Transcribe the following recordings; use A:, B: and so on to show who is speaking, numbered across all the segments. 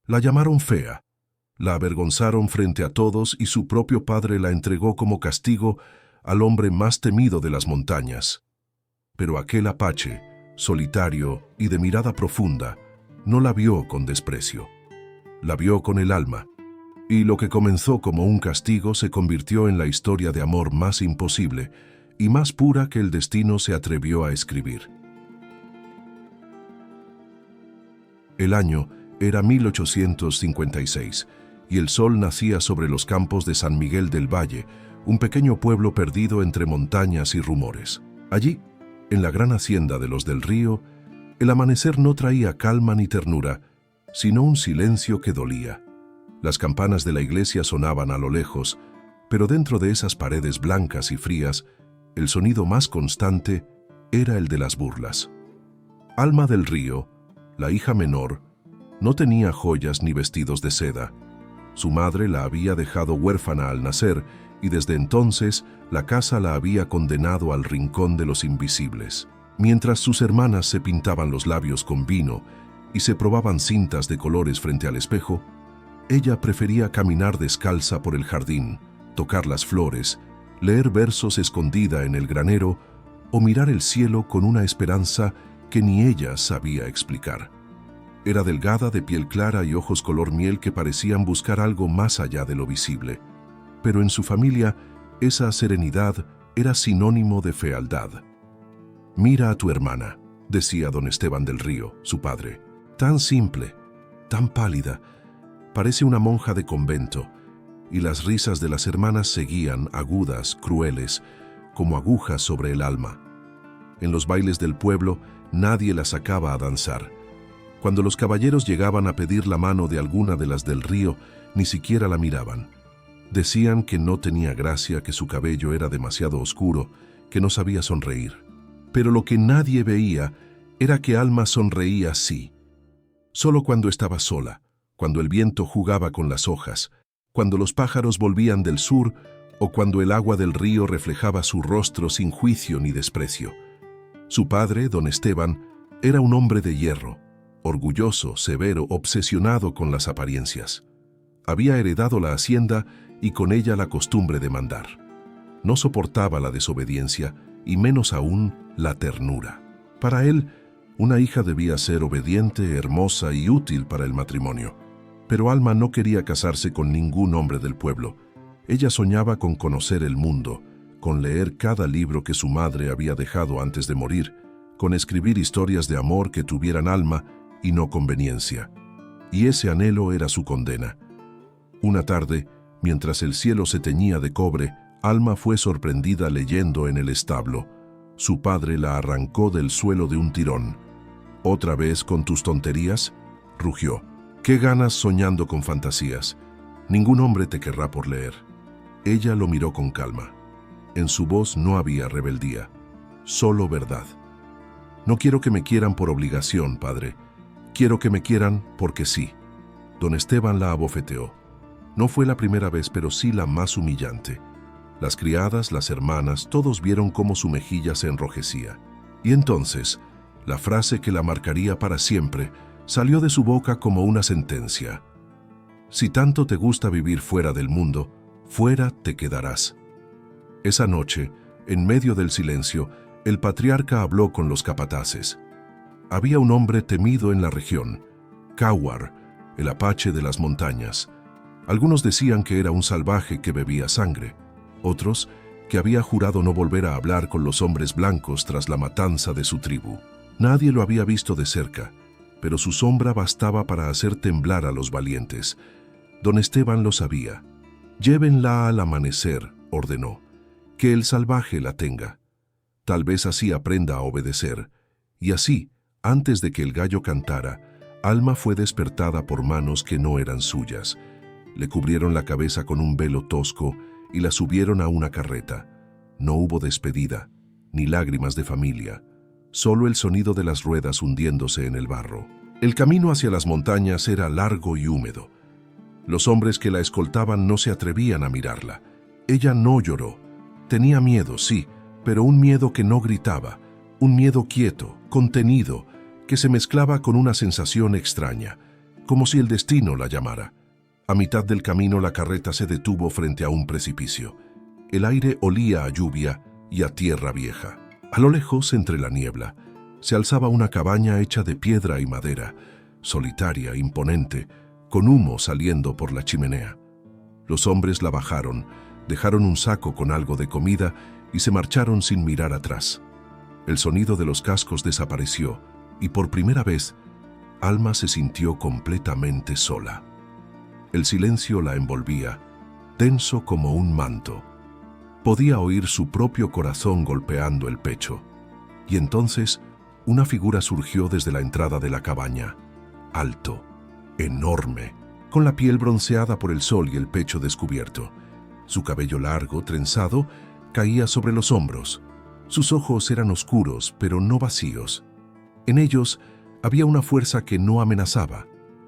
A: La llamaron fea, la avergonzaron frente a todos y su propio padre la entregó como castigo al hombre más temido de las montañas. Pero aquel apache, solitario y de mirada profunda, no la vio con desprecio. La vio con el alma, y lo que comenzó como un castigo se convirtió en la historia de amor más imposible y más pura que el destino se atrevió a escribir. El año era 1856, y el sol nacía sobre los campos de San Miguel del Valle, un pequeño pueblo perdido entre montañas y rumores. Allí, en la gran hacienda de los del Río, el amanecer no traía calma ni ternura, sino un silencio que dolía. Las campanas de la iglesia sonaban a lo lejos, pero dentro de esas paredes blancas y frías, el sonido más constante era el de las burlas. Alma del Río, la hija menor, no tenía joyas ni vestidos de seda. Su madre la había dejado huérfana al nacer y desde entonces la casa la había condenado al rincón de los invisibles. Mientras sus hermanas se pintaban los labios con vino y se probaban cintas de colores frente al espejo, ella prefería caminar descalza por el jardín, tocar las flores, leer versos escondida en el granero o mirar el cielo con una esperanza que ni ella sabía explicar. Era delgada, de piel clara y ojos color miel que parecían buscar algo más allá de lo visible. Pero en su familia, esa serenidad era sinónimo de fealdad. «Mira a tu hermana», decía don Esteban del Río, su padre. «Tan simple, tan pálida, parece una monja de convento», y las risas de las hermanas seguían, agudas, crueles, como agujas sobre el alma. En los bailes del pueblo, nadie la sacaba a danzar. Cuando los caballeros llegaban a pedir la mano de alguna de las del Río, ni siquiera la miraban. Decían que no tenía gracia, que su cabello era demasiado oscuro, que no sabía sonreír. Pero lo que nadie veía era que Alma sonreía sí. Solo cuando estaba sola, cuando el viento jugaba con las hojas, cuando los pájaros volvían del sur o cuando el agua del río reflejaba su rostro sin juicio ni desprecio. Su padre, don Esteban, era un hombre de hierro, orgulloso, severo, obsesionado con las apariencias. Había heredado la hacienda y con ella la costumbre de mandar. No soportaba la desobediencia y menos aún la ternura. Para él, una hija debía ser obediente, hermosa y útil para el matrimonio. Pero Alma no quería casarse con ningún hombre del pueblo. Ella soñaba con conocer el mundo, con leer cada libro que su madre había dejado antes de morir, con escribir historias de amor que tuvieran alma y no conveniencia. Y ese anhelo era su condena. Una tarde, mientras el cielo se teñía de cobre, Alma fue sorprendida leyendo en el establo. Su padre la arrancó del suelo de un tirón. «¿Otra vez con tus tonterías?», rugió. «¿Qué ganas soñando con fantasías? Ningún hombre te querrá por leer». Ella lo miró con calma. En su voz no había rebeldía, solo verdad. «No quiero que me quieran por obligación, padre. Quiero que me quieran porque sí». Don Esteban la abofeteó. No fue la primera vez, pero sí la más humillante. Las criadas, las hermanas, todos vieron cómo su mejilla se enrojecía. Y entonces, la frase que la marcaría para siempre salió de su boca como una sentencia. «Si tanto te gusta vivir fuera del mundo, fuera te quedarás». Esa noche, en medio del silencio, el patriarca habló con los capataces. Había un hombre temido en la región, Cauar, el apache de las montañas. Algunos decían que era un salvaje que bebía sangre, otros que había jurado no volver a hablar con los hombres blancos tras la matanza de su tribu. Nadie lo había visto de cerca, pero su sombra bastaba para hacer temblar a los valientes. Don Esteban lo sabía. «Llévenla al amanecer», ordenó. «Que el salvaje la tenga. Tal vez así aprenda a obedecer». Y así, antes de que el gallo cantara, Alma fue despertada por manos que no eran suyas. Le cubrieron la cabeza con un velo tosco y la subieron a una carreta. No hubo despedida, ni lágrimas de familia, solo el sonido de las ruedas hundiéndose en el barro. El camino hacia las montañas era largo y húmedo. Los hombres que la escoltaban no se atrevían a mirarla. Ella no lloró. Tenía miedo, sí, pero un miedo que no gritaba, un miedo quieto, contenido, que se mezclaba con una sensación extraña, como si el destino la llamara. A mitad del camino la carreta se detuvo frente a un precipicio. El aire olía a lluvia y a tierra vieja. A lo lejos, entre la niebla, se alzaba una cabaña hecha de piedra y madera, solitaria, imponente, con humo saliendo por la chimenea. Los hombres la bajaron, dejaron un saco con algo de comida y se marcharon sin mirar atrás. El sonido de los cascos desapareció y por primera vez Alma se sintió completamente sola. El silencio la envolvía, denso como un manto. Podía oír su propio corazón golpeando el pecho. Y entonces una figura surgió desde la entrada de la cabaña, alto, enorme, con la piel bronceada por el sol y el pecho descubierto. Su cabello largo, trenzado, caía sobre los hombros. Sus ojos eran oscuros, pero no vacíos. En ellos había una fuerza que no amenazaba,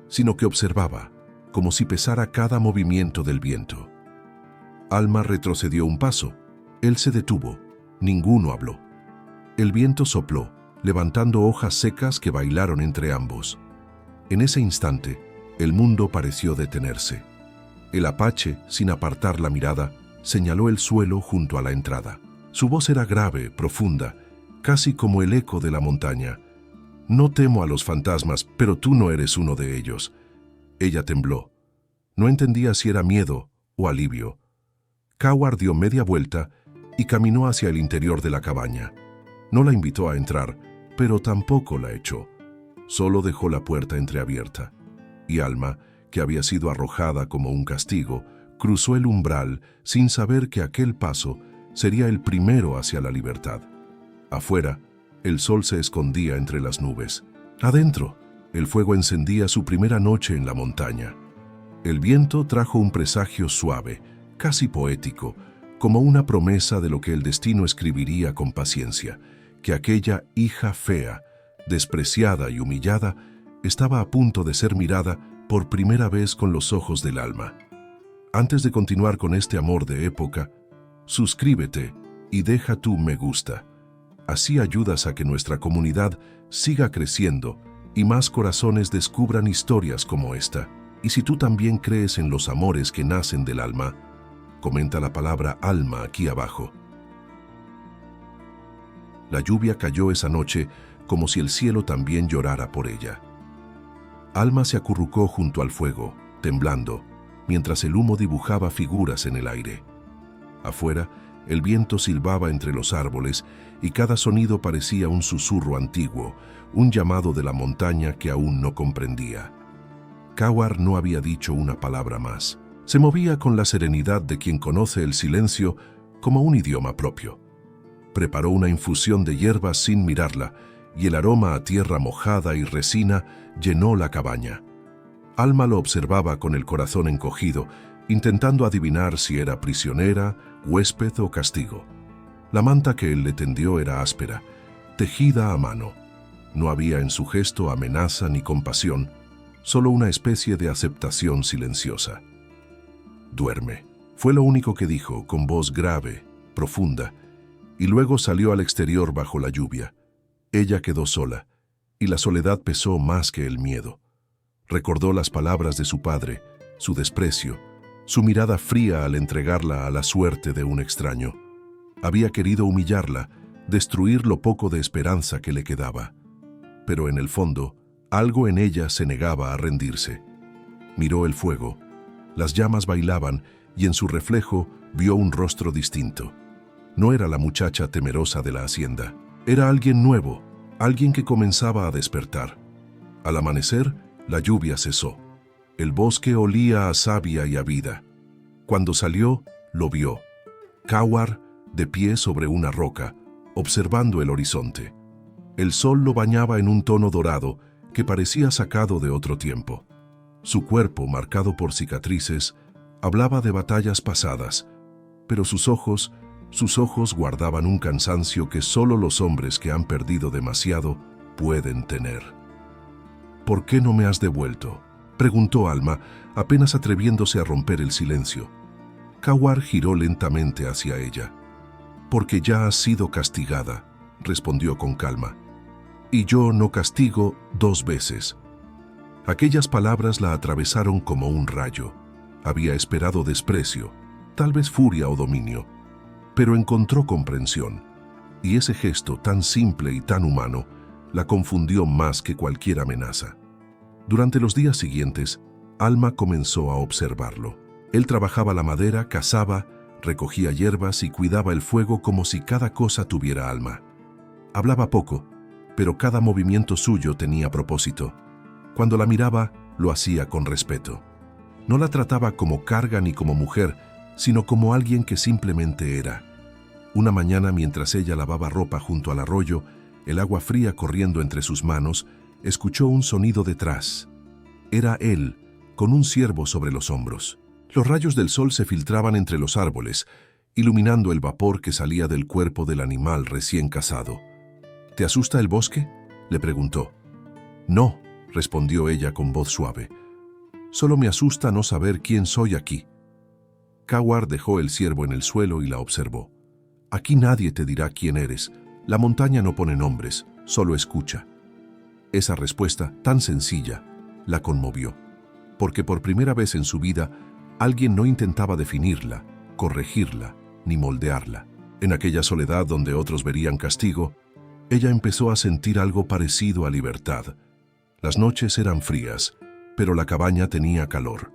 A: sino que observaba, como si pesara cada movimiento del viento. Alma retrocedió un paso. Él se detuvo. Ninguno habló. El viento sopló, levantando hojas secas que bailaron entre ambos. En ese instante, el mundo pareció detenerse. El apache, sin apartar la mirada, señaló el suelo junto a la entrada. Su voz era grave, profunda, casi como el eco de la montaña. «No temo a los fantasmas, pero tú no eres uno de ellos». Ella tembló. No entendía si era miedo o alivio. Coward dio media vuelta y caminó hacia el interior de la cabaña. No la invitó a entrar, pero tampoco la echó. Solo dejó la puerta entreabierta. Y Alma, que había sido arrojada como un castigo, cruzó el umbral sin saber que aquel paso sería el primero hacia la libertad. Afuera, el sol se escondía entre las nubes. Adentro, el fuego encendía su primera noche en la montaña. El viento trajo un presagio suave, casi poético, como una promesa de lo que el destino escribiría con paciencia, que aquella hija fea, despreciada y humillada, estaba a punto de ser mirada por primera vez con los ojos del alma. Antes de continuar con este amor de época, suscríbete y deja tu me gusta. Así ayudas a que nuestra comunidad siga creciendo y más corazones descubran historias como esta. Y si tú también crees en los amores que nacen del alma, comenta la palabra alma aquí abajo. La lluvia cayó esa noche como si el cielo también llorara por ella. Alma se acurrucó junto al fuego, temblando, mientras el humo dibujaba figuras en el aire. Afuera, el viento silbaba entre los árboles y cada sonido parecía un susurro antiguo, un llamado de la montaña que aún no comprendía. Coward no había dicho una palabra más. Se movía con la serenidad de quien conoce el silencio como un idioma propio. Preparó una infusión de hierbas sin mirarla, y el aroma a tierra mojada y resina llenó la cabaña. Alma lo observaba con el corazón encogido, intentando adivinar si era prisionera, huésped o castigo. La manta que él le tendió era áspera, tejida a mano. No había en su gesto amenaza ni compasión, solo una especie de aceptación silenciosa. «Duerme», fue lo único que dijo, con voz grave, profunda, y luego salió al exterior bajo la lluvia. Ella quedó sola, y la soledad pesó más que el miedo. Recordó las palabras de su padre, su desprecio, su mirada fría al entregarla a la suerte de un extraño. Había querido humillarla, destruir lo poco de esperanza que le quedaba. Pero en el fondo, algo en ella se negaba a rendirse. Miró el fuego. Las llamas bailaban y en su reflejo vio un rostro distinto. No era la muchacha temerosa de la hacienda. Era alguien nuevo, alguien que comenzaba a despertar. Al amanecer, la lluvia cesó. El bosque olía a savia y a vida. Cuando salió, lo vio. Coward, de pie sobre una roca, observando el horizonte. El sol lo bañaba en un tono dorado que parecía sacado de otro tiempo. Su cuerpo, marcado por cicatrices, hablaba de batallas pasadas, pero sus ojos guardaban un cansancio que solo los hombres que han perdido demasiado pueden tener. «¿Por qué no me has devuelto?», preguntó Alma, apenas atreviéndose a romper el silencio. Coward giró lentamente hacia ella. «Porque ya has sido castigada», respondió con calma. «Y yo no castigo 2 veces». Aquellas palabras la atravesaron como un rayo. Había esperado desprecio, tal vez furia o dominio, pero encontró comprensión, y ese gesto tan simple y tan humano la confundió más que cualquier amenaza. Durante los días siguientes, Alma comenzó a observarlo. Él trabajaba la madera, cazaba, recogía hierbas y cuidaba el fuego como si cada cosa tuviera alma. Hablaba poco, pero cada movimiento suyo tenía propósito. Cuando la miraba, lo hacía con respeto. No la trataba como carga ni como mujer, sino como alguien que simplemente era. Una mañana, mientras ella lavaba ropa junto al arroyo, el agua fría corriendo entre sus manos, escuchó un sonido detrás. Era él, con un ciervo sobre los hombros. Los rayos del sol se filtraban entre los árboles, iluminando el vapor que salía del cuerpo del animal recién cazado. ¿Te asusta el bosque?, le preguntó. No, respondió ella con voz suave. Solo me asusta no saber quién soy aquí. Cawar dejó el ciervo en el suelo y la observó. Aquí nadie te dirá quién eres. La montaña no pone nombres, solo escucha. Esa respuesta, tan sencilla, la conmovió, porque por primera vez en su vida, alguien no intentaba definirla, corregirla, ni moldearla. En aquella soledad donde otros verían castigo, ella empezó a sentir algo parecido a libertad. Las noches eran frías, pero la cabaña tenía calor.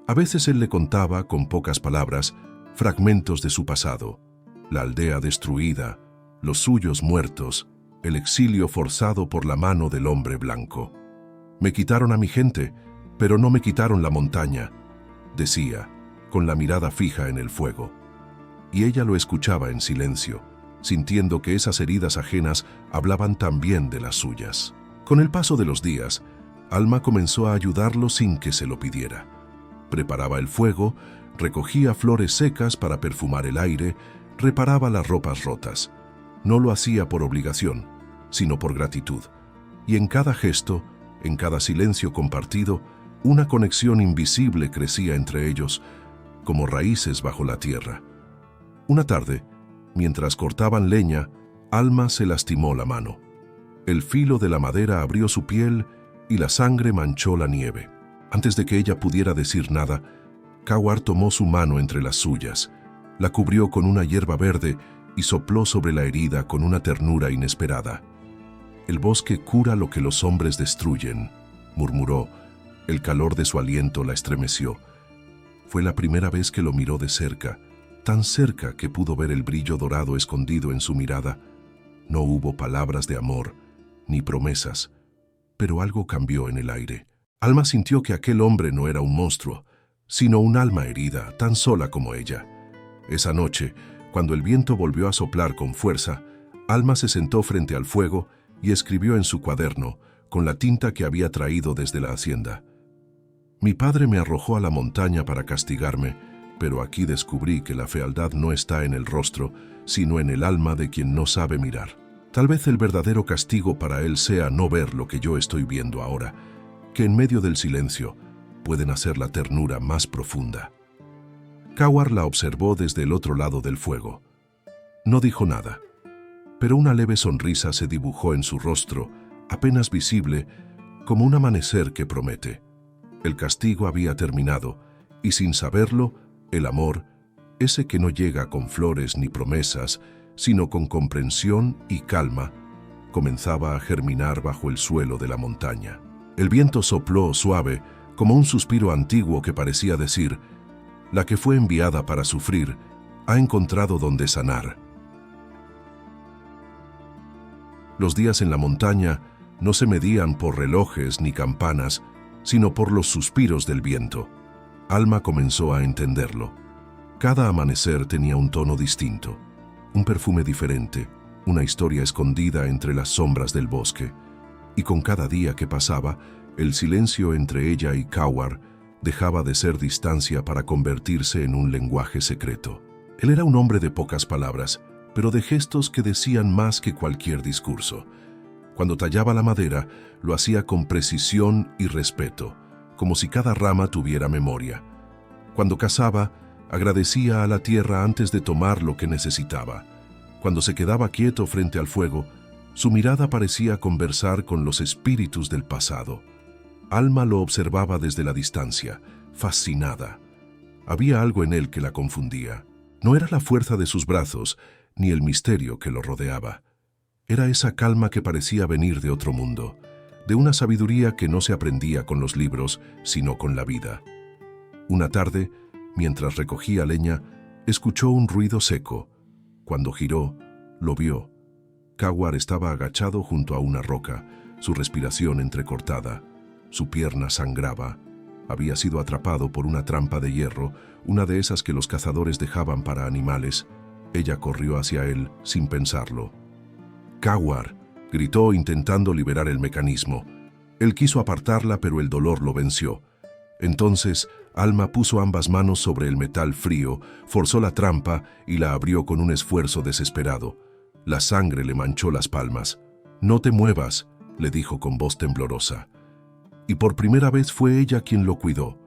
A: A veces él le contaba, con pocas palabras, fragmentos de su pasado, la aldea destruida, los suyos muertos, el exilio forzado por la mano del hombre blanco. Me quitaron a mi gente, pero no me quitaron la montaña, decía, con la mirada fija en el fuego. Y ella lo escuchaba en silencio, sintiendo que esas heridas ajenas hablaban también de las suyas. Con el paso de los días, Alma comenzó a ayudarlo sin que se lo pidiera. Preparaba el fuego, recogía flores secas para perfumar el aire, reparaba las ropas rotas. No lo hacía por obligación, sino por gratitud. Y en cada gesto, en cada silencio compartido, una conexión invisible crecía entre ellos, como raíces bajo la tierra. Una tarde, mientras cortaban leña, Alma se lastimó la mano. El filo de la madera abrió su piel y la sangre manchó la nieve. Antes de que ella pudiera decir nada, Cawar tomó su mano entre las suyas, la cubrió con una hierba verde y sopló sobre la herida con una ternura inesperada. El bosque cura lo que los hombres destruyen, murmuró. El calor de su aliento la estremeció. Fue la primera vez que lo miró de cerca, tan cerca que pudo ver el brillo dorado escondido en su mirada. No hubo palabras de amor, ni promesas, pero algo cambió en el aire. Alma sintió que aquel hombre no era un monstruo, sino un alma herida, tan sola como ella. Esa noche, cuando el viento volvió a soplar con fuerza, Alma se sentó frente al fuego y escribió en su cuaderno, con la tinta que había traído desde la hacienda. Mi padre me arrojó a la montaña para castigarme, pero aquí descubrí que la fealdad no está en el rostro, sino en el alma de quien no sabe mirar. Tal vez el verdadero castigo para él sea no ver lo que yo estoy viendo ahora, que en medio del silencio pueden hacer la ternura más profunda. Cawar la observó desde el otro lado del fuego. No dijo nada, pero una leve sonrisa se dibujó en su rostro, apenas visible, como un amanecer que promete. El castigo había terminado, y sin saberlo, el amor, ese que no llega con flores ni promesas, sino con comprensión y calma, comenzaba a germinar bajo el suelo de la montaña. El viento sopló suave, como un suspiro antiguo que parecía decir: la que fue enviada para sufrir ha encontrado donde sanar. Los días en la montaña no se medían por relojes ni campanas, sino por los suspiros del viento. Alma comenzó a entenderlo. Cada amanecer tenía un tono distinto, un perfume diferente, una historia escondida entre las sombras del bosque. Y con cada día que pasaba, el silencio entre ella y Cawar dejaba de ser distancia para convertirse en un lenguaje secreto. Él era un hombre de pocas palabras, pero de gestos que decían más que cualquier discurso. Cuando tallaba la madera, lo hacía con precisión y respeto, como si cada rama tuviera memoria. Cuando cazaba, agradecía a la tierra antes de tomar lo que necesitaba. Cuando se quedaba quieto frente al fuego, su mirada parecía conversar con los espíritus del pasado. Alma lo observaba desde la distancia, fascinada. Había algo en él que la confundía. No era la fuerza de sus brazos, ni el misterio que lo rodeaba. Era esa calma que parecía venir de otro mundo, de una sabiduría que no se aprendía con los libros, sino con la vida. Una tarde, mientras recogía leña, escuchó un ruido seco. Cuando giró, lo vio. Kawar estaba agachado junto a una roca, su respiración entrecortada. Su pierna sangraba. Había sido atrapado por una trampa de hierro, una de esas que los cazadores dejaban para animales. Ella corrió hacia él sin pensarlo. «¡Kawar!», gritó intentando liberar el mecanismo. Él quiso apartarla, pero el dolor lo venció. Entonces, Alma puso ambas manos sobre el metal frío, forzó la trampa y la abrió con un esfuerzo desesperado. La sangre le manchó las palmas. «No te muevas», le dijo con voz temblorosa. Y por primera vez fue ella quien lo cuidó.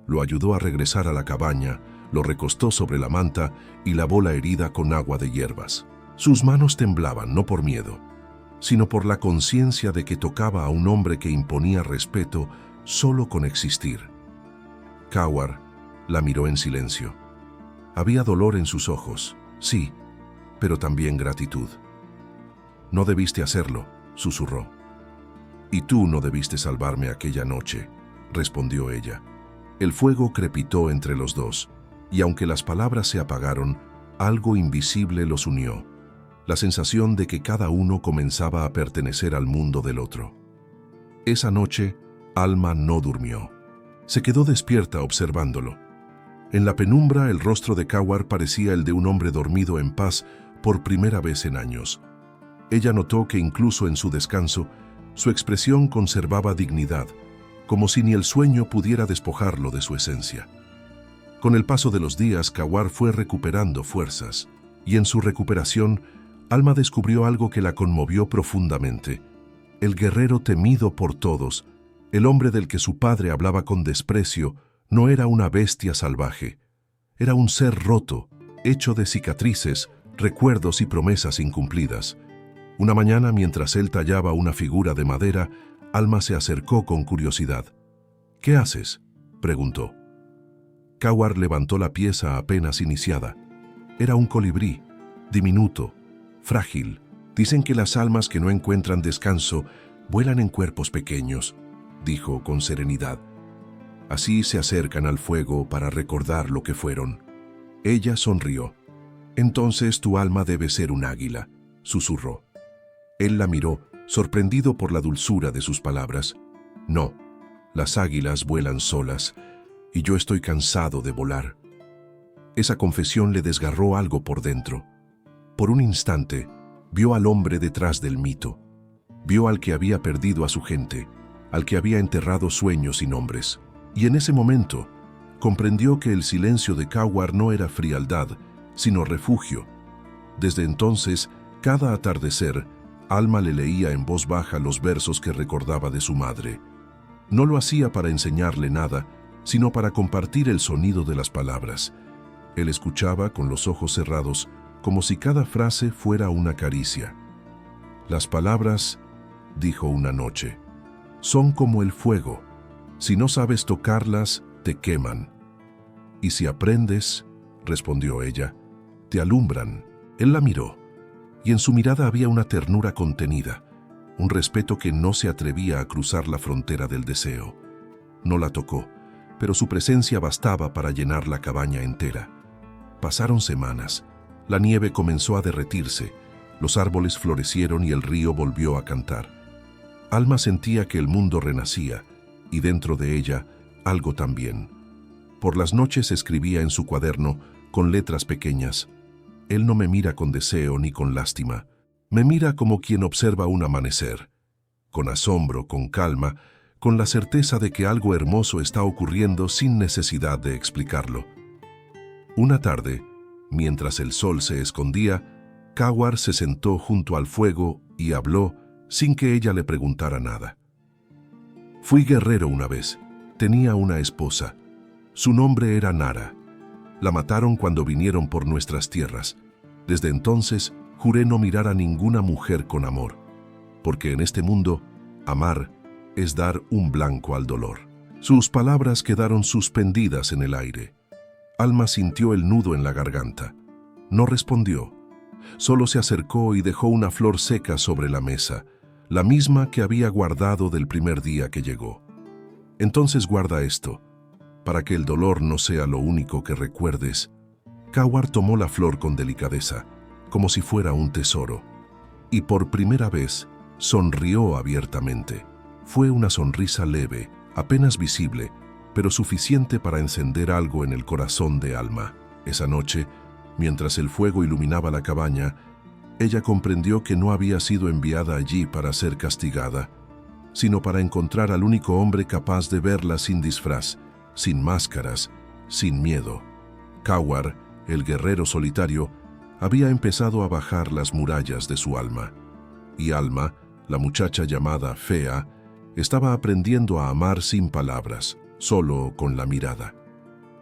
A: Lo ayudó a regresar a la cabaña, lo recostó sobre la manta y lavó la herida con agua de hierbas. Sus manos temblaban, no por miedo, sino por la conciencia de que tocaba a un hombre que imponía respeto solo con existir. Kawar la miró en silencio. Había dolor en sus ojos, sí, pero también gratitud. «No debiste hacerlo», susurró. «Y tú no debiste salvarme aquella noche», respondió ella. El fuego crepitó entre los dos, y aunque las palabras se apagaron, algo invisible los unió. La sensación de que cada uno comenzaba a pertenecer al mundo del otro. Esa noche, Alma no durmió. Se quedó despierta observándolo. En la penumbra, el rostro de Kawar parecía el de un hombre dormido en paz por primera vez en años. Ella notó que incluso en su descanso, su expresión conservaba dignidad, como si ni el sueño pudiera despojarlo de su esencia. Con el paso de los días, Kawar fue recuperando fuerzas, y en su recuperación, Alma descubrió algo que la conmovió profundamente. El guerrero temido por todos, el hombre del que su padre hablaba con desprecio, no era una bestia salvaje. Era un ser roto, hecho de cicatrices, recuerdos y promesas incumplidas. Una mañana, mientras él tallaba una figura de madera, Alma se acercó con curiosidad. «¿Qué haces?», preguntó. Kawar levantó la pieza apenas iniciada. Era un colibrí, diminuto, frágil. Dicen que las almas que no encuentran descanso vuelan en cuerpos pequeños, dijo con serenidad. Así se acercan al fuego para recordar lo que fueron. Ella sonrió. «Entonces tu alma debe ser un águila», susurró. Él la miró, sorprendido por la dulzura de sus palabras. «No, las águilas vuelan solas, y yo estoy cansado de volar». Esa confesión le desgarró algo por dentro. Por un instante, vio al hombre detrás del mito. Vio al que había perdido a su gente, al que había enterrado sueños y nombres. Y en ese momento, comprendió que el silencio de Kawar no era frialdad, sino refugio. Desde entonces, cada atardecer, Alma le leía en voz baja los versos que recordaba de su madre. No lo hacía para enseñarle nada, sino para compartir el sonido de las palabras. Él escuchaba con los ojos cerrados, como si cada frase fuera una caricia. «Las palabras», dijo una noche, «son como el fuego. Si no sabes tocarlas, te queman. Y si aprendes», respondió ella, «te alumbran». Él la miró, y en su mirada había una ternura contenida, un respeto que no se atrevía a cruzar la frontera del deseo. No la tocó, pero su presencia bastaba para llenar la cabaña entera. Pasaron semanas. La nieve comenzó a derretirse, los árboles florecieron y el río volvió a cantar. Alma sentía que el mundo renacía, y dentro de ella, algo también. Por las noches escribía en su cuaderno, con letras pequeñas: «Él no me mira con deseo ni con lástima, me mira como quien observa un amanecer, con asombro, con calma, con la certeza de que algo hermoso está ocurriendo sin necesidad de explicarlo». Una tarde, mientras el sol se escondía, Kawar se sentó junto al fuego y habló sin que ella le preguntara nada. «Fui guerrero una vez. Tenía una esposa. Su nombre era Nara. La mataron cuando vinieron por nuestras tierras. Desde entonces, juré no mirar a ninguna mujer con amor, porque en este mundo, amar es dar un blanco al dolor. Sus palabras quedaron suspendidas en el aire. Alma sintió el nudo en la garganta. No respondió. Solo se acercó y dejó una flor seca sobre la mesa, la misma que había guardado del primer día que llegó. Entonces guarda esto, para que el dolor no sea lo único que recuerdes. Cawar tomó la flor con delicadeza, como si fuera un tesoro, y por primera vez sonrió abiertamente. Fue una sonrisa leve, apenas visible, pero suficiente para encender algo en el corazón de Alma. Esa noche, mientras el fuego iluminaba la cabaña, ella comprendió que no había sido enviada allí para ser castigada, sino para encontrar al único hombre capaz de verla sin disfraz, sin máscaras, sin miedo. Cawar, el guerrero solitario, había empezado a bajar las murallas de su alma. Y Alma, la muchacha llamada Fea, estaba aprendiendo a amar sin palabras, solo con la mirada.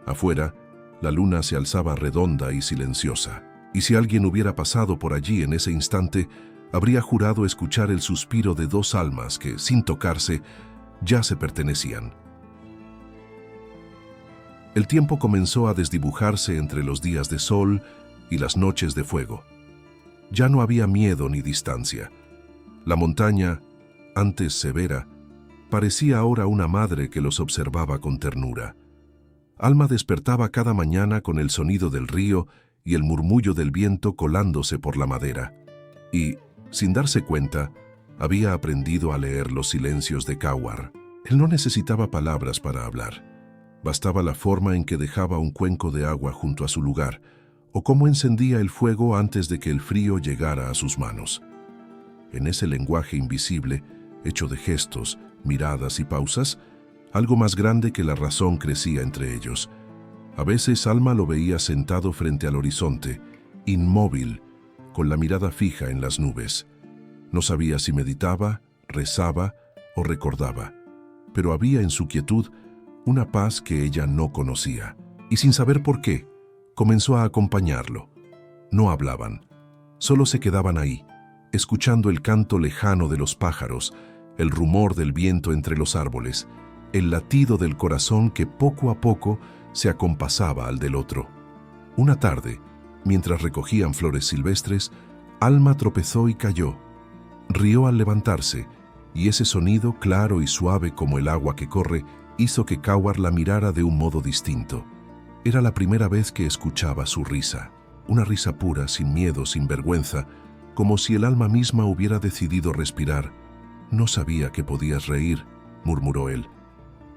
A: Afuera, la luna se alzaba redonda y silenciosa, y si alguien hubiera pasado por allí en ese instante, habría jurado escuchar el suspiro de dos almas que, sin tocarse, ya se pertenecían. El tiempo comenzó a desdibujarse entre los días de sol y las noches de fuego. Ya no había miedo ni distancia. La montaña, antes severa, parecía ahora una madre que los observaba con ternura. Alma despertaba cada mañana con el sonido del río y el murmullo del viento colándose por la madera. Y, sin darse cuenta, había aprendido a leer los silencios de Cawar. Él no necesitaba palabras para hablar. Bastaba la forma en que dejaba un cuenco de agua junto a su lugar, o cómo encendía el fuego antes de que el frío llegara a sus manos. En ese lenguaje invisible, hecho de gestos, miradas y pausas, algo más grande que la razón crecía entre ellos. A veces Alma lo veía sentado frente al horizonte, inmóvil, con la mirada fija en las nubes. No sabía si meditaba, rezaba o recordaba, pero había en su quietud una paz que ella no conocía, y sin saber por qué, comenzó a acompañarlo. No hablaban, solo se quedaban ahí, escuchando el canto lejano de los pájaros, el rumor del viento entre los árboles, el latido del corazón que poco a poco se acompasaba al del otro. Una tarde, mientras recogían flores silvestres, Alma tropezó y cayó. Rió al levantarse, y ese sonido, claro y suave como el agua que corre, hizo que Cawar la mirara de un modo distinto. Era la primera vez que escuchaba su risa, una risa pura, sin miedo, sin vergüenza, como si el alma misma hubiera decidido respirar. «No sabía que podías reír», murmuró él.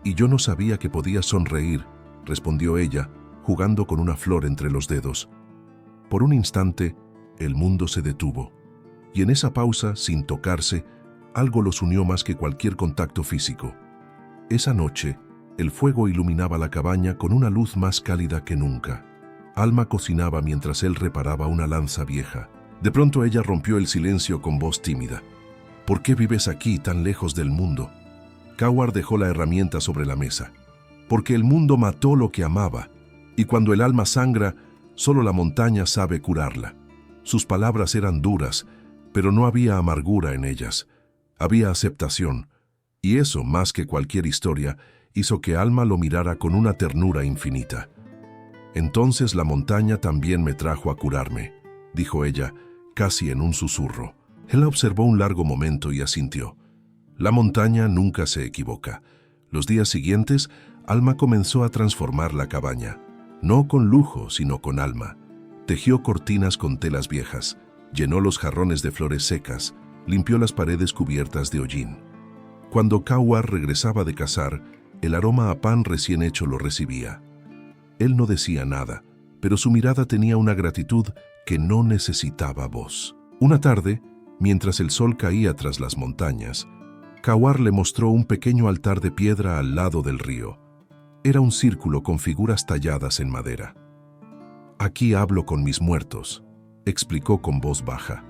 A: «Y yo no sabía que podías sonreír», respondió ella, jugando con una flor entre los dedos. Por un instante, el mundo se detuvo, y en esa pausa, sin tocarse, algo los unió más que cualquier contacto físico. Esa noche, el fuego iluminaba la cabaña con una luz más cálida que nunca. Alma cocinaba mientras él reparaba una lanza vieja. De pronto ella rompió el silencio con voz tímida. «¿Por qué vives aquí, tan lejos del mundo?» Cawar dejó la herramienta sobre la mesa. «Porque el mundo mató lo que amaba, y cuando el alma sangra, solo la montaña sabe curarla». Sus palabras eran duras, pero no había amargura en ellas. Había aceptación, y eso, más que cualquier historia, hizo que Alma lo mirara con una ternura infinita. «Entonces la montaña también me trajo a curarme», dijo ella, casi en un susurro. Él la observó un largo momento y asintió. La montaña nunca se equivoca. Los días siguientes, Alma comenzó a transformar la cabaña. No con lujo, sino con alma. Tejió cortinas con telas viejas, llenó los jarrones de flores secas, limpió las paredes cubiertas de hollín. Cuando Cawar regresaba de cazar, el aroma a pan recién hecho lo recibía. Él no decía nada, pero su mirada tenía una gratitud que no necesitaba voz. Una tarde, mientras el sol caía tras las montañas, Cawar le mostró un pequeño altar de piedra al lado del río. Era un círculo con figuras talladas en madera. «Aquí hablo con mis muertos», explicó con voz baja.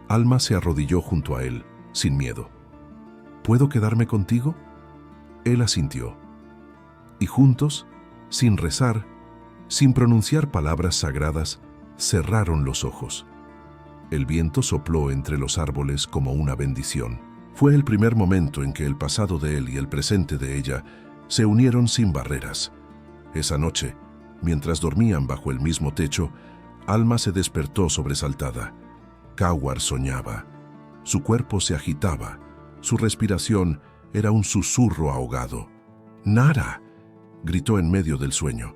A: Alma se arrodilló junto a él, sin miedo. «¿Puedo quedarme contigo?» Él asintió. Y juntos, sin rezar, sin pronunciar palabras sagradas, cerraron los ojos. El viento sopló entre los árboles como una bendición. Fue el primer momento en que el pasado de él y el presente de ella se unieron sin barreras. Esa noche, mientras dormían bajo el mismo techo, Alma se despertó sobresaltada. Cawar soñaba. Su cuerpo se agitaba. Su respiración era un susurro ahogado. «¡Nara!», gritó en medio del sueño.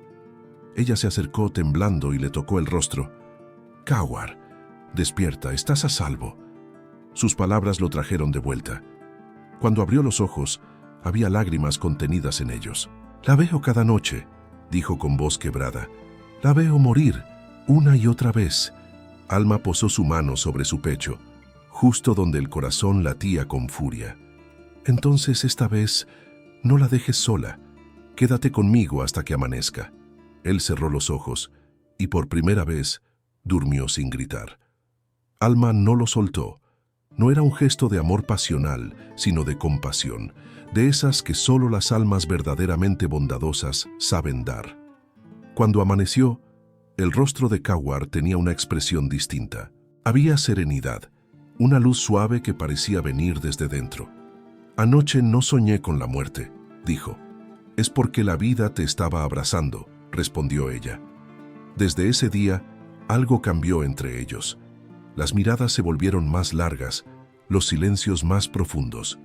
A: Ella se acercó temblando y le tocó el rostro. «Cawar, despierta, estás a salvo». Sus palabras lo trajeron de vuelta. Cuando abrió los ojos, había lágrimas contenidas en ellos. «La veo cada noche», dijo con voz quebrada. «La veo morir, una y otra vez». Alma posó su mano sobre su pecho, justo donde el corazón latía con furia. «Entonces, esta vez, no la dejes sola. Quédate conmigo hasta que amanezca». Él cerró los ojos y por primera vez durmió sin gritar. Alma no lo soltó. No era un gesto de amor pasional, sino de compasión, de esas que solo las almas verdaderamente bondadosas saben dar. Cuando amaneció, el rostro de Cawar tenía una expresión distinta. Había serenidad, una luz suave que parecía venir desde dentro. «Anoche no soñé con la muerte», dijo. «Es porque la vida te estaba abrazando», respondió ella. Desde ese día, algo cambió entre ellos. Las miradas se volvieron más largas, los silencios más profundos.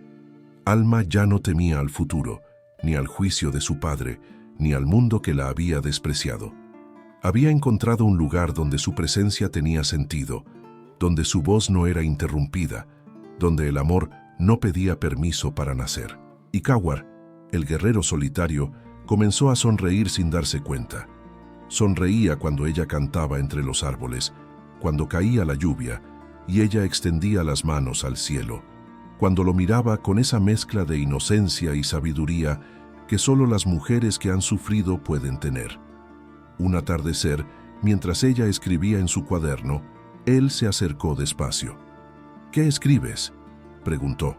A: Alma ya no temía al futuro, ni al juicio de su padre, ni al mundo que la había despreciado. Había encontrado un lugar donde su presencia tenía sentido, donde su voz no era interrumpida, donde el amor no pedía permiso para nacer. Y Cawar, el guerrero solitario, comenzó a sonreír sin darse cuenta. Sonreía cuando ella cantaba entre los árboles, cuando caía la lluvia y ella extendía las manos al cielo, cuando lo miraba con esa mezcla de inocencia y sabiduría que solo las mujeres que han sufrido pueden tener. Un atardecer, mientras ella escribía en su cuaderno, él se acercó despacio. «¿Qué escribes?», preguntó.